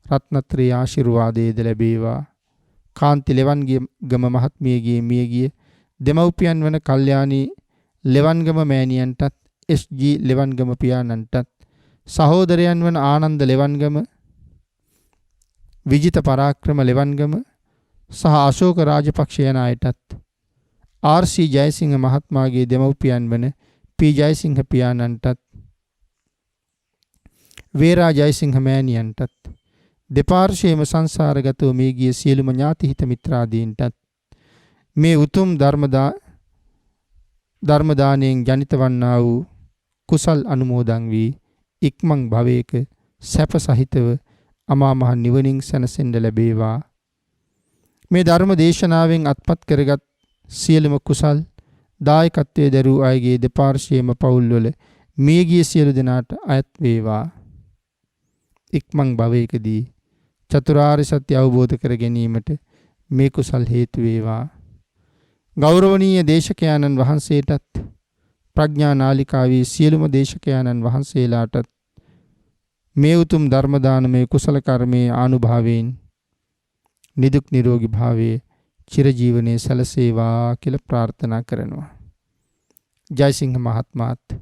රත්නත්‍රී ආශිර්වාදයේද ලැබේවා. කාන්ති ලෙවන්ගම මහත්මියගේ මියගිය දෙමව්පියන් වන කල්යාණී ලෙවන්ගම මෑණියන්ටත් එස්.ජී. ලෙවන්ගම පියාණන්ටත් සහෝදරයන් වන ආනන්ද ලෙවන්ගම, විජිත පරාක්‍රම ලෙවන්ගම සහ අශෝක රාජපක්ෂ යන අයටත් ආර්.සී. ජයසිංහ මහත්මයාගේ දෙමව්පියන් වන පී. ජයසිංහ පියාණන්ටත් වේරා ජයසිංහ මෑණියන්ටත් දෙපාර්ශ්වයේම සංසාරගතව මේ ගිය සියලුම ඥාති හිත මිත්‍රාදීන්ටත් මේ උතුම් ධර්ම දාණයෙන් ජනිත වන්නා වූ කුසල් අනුමෝදන් වී ඉක්මන් භවයක සැප සහිතව අමා මහ නිවනින් සැනසෙන්න ලැබේවා. මේ ධර්ම දේශනාවෙන් අත්පත් කරගත් සියලුම කුසල් දායකත්වයේ දරූ අයගේ දෙපාර්ශ්වයේම පවුල්වල මියගිය සියලු දෙනාට අයත් වේවා. ඉක්මන් භවයකදී චතුරාර්ය සත්‍ය අවබෝධ කර ගැනීමට මේ කුසල් හේතු වේවා. ගෞරවනීය දේශකයාණන් වහන්සේටත් ප්‍රඥා නාලිකාවේ සියලුම දේශකයාණන් වහන්සේලාටත් මේ උතුම් ධර්ම දානමය කුසල කර්මයේ ආනුභාවයෙන් නිදුක් නිරෝගී භාවයේ චිරජීවනයේ සැලසේවා කියලා ප්‍රාර්ථනා කරනවා. ජයසිංහ මහත්මයාත්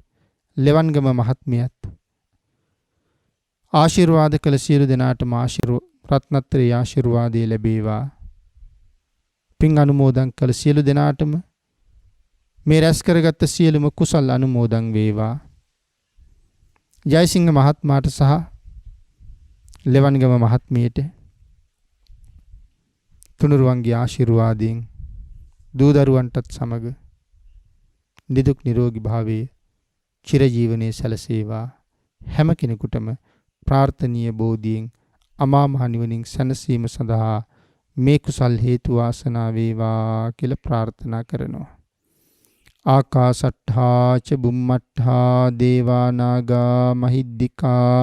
ලෙවන්ගම මහත්මියත් ආශිර්වාද කළ සියලු දෙනාටම රත්නත්‍රයේ ආශිර්වාදය ලැබේවා. පින් අනුමෝදන් කළ සියලු දෙනාටම මේ රැස් කරගත් සියලුම කුසල් අනුමෝදන් වේවා. ජයසිංහ මහත්මයාට සහ ලෙවන්ගම මහත්මියට තුනුරුවන්ගේ ආශිර්වාදයෙන් දූ දරුවන්ටත් සමග නිදුක් නිරෝගී භාවයේ චිරජීවනයේ සැලසේවා. හැම කෙනෙකුටම ප්‍රාර්ථනීය බෝධියෙන් අමා මහ නිවනින් සැනසීම සඳහා මේ කුසල් හේතු වාසනා වේවා කියලා ප්‍රාර්ථනා කරනවා. ආකාසට්ඨා ච බුම්මට්ඨා දේවා නාග මහිද්దికා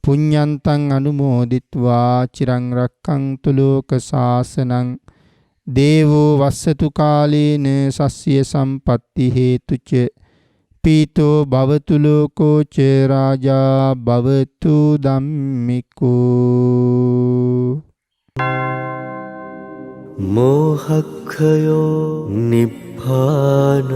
පුඤ්ඤන්තං අනුමෝදිත්වා චිරං රක්ඛන්තු ලෝක සාසනං දේවෝ වස්සතු කාලේන සස්ය සම්පatti හේතුච පීතෝ භවතු ලෝකෝ ච රාජා භවතු ධම්මිකෝ. මෝහක්ඛයෝ නිබ්බානං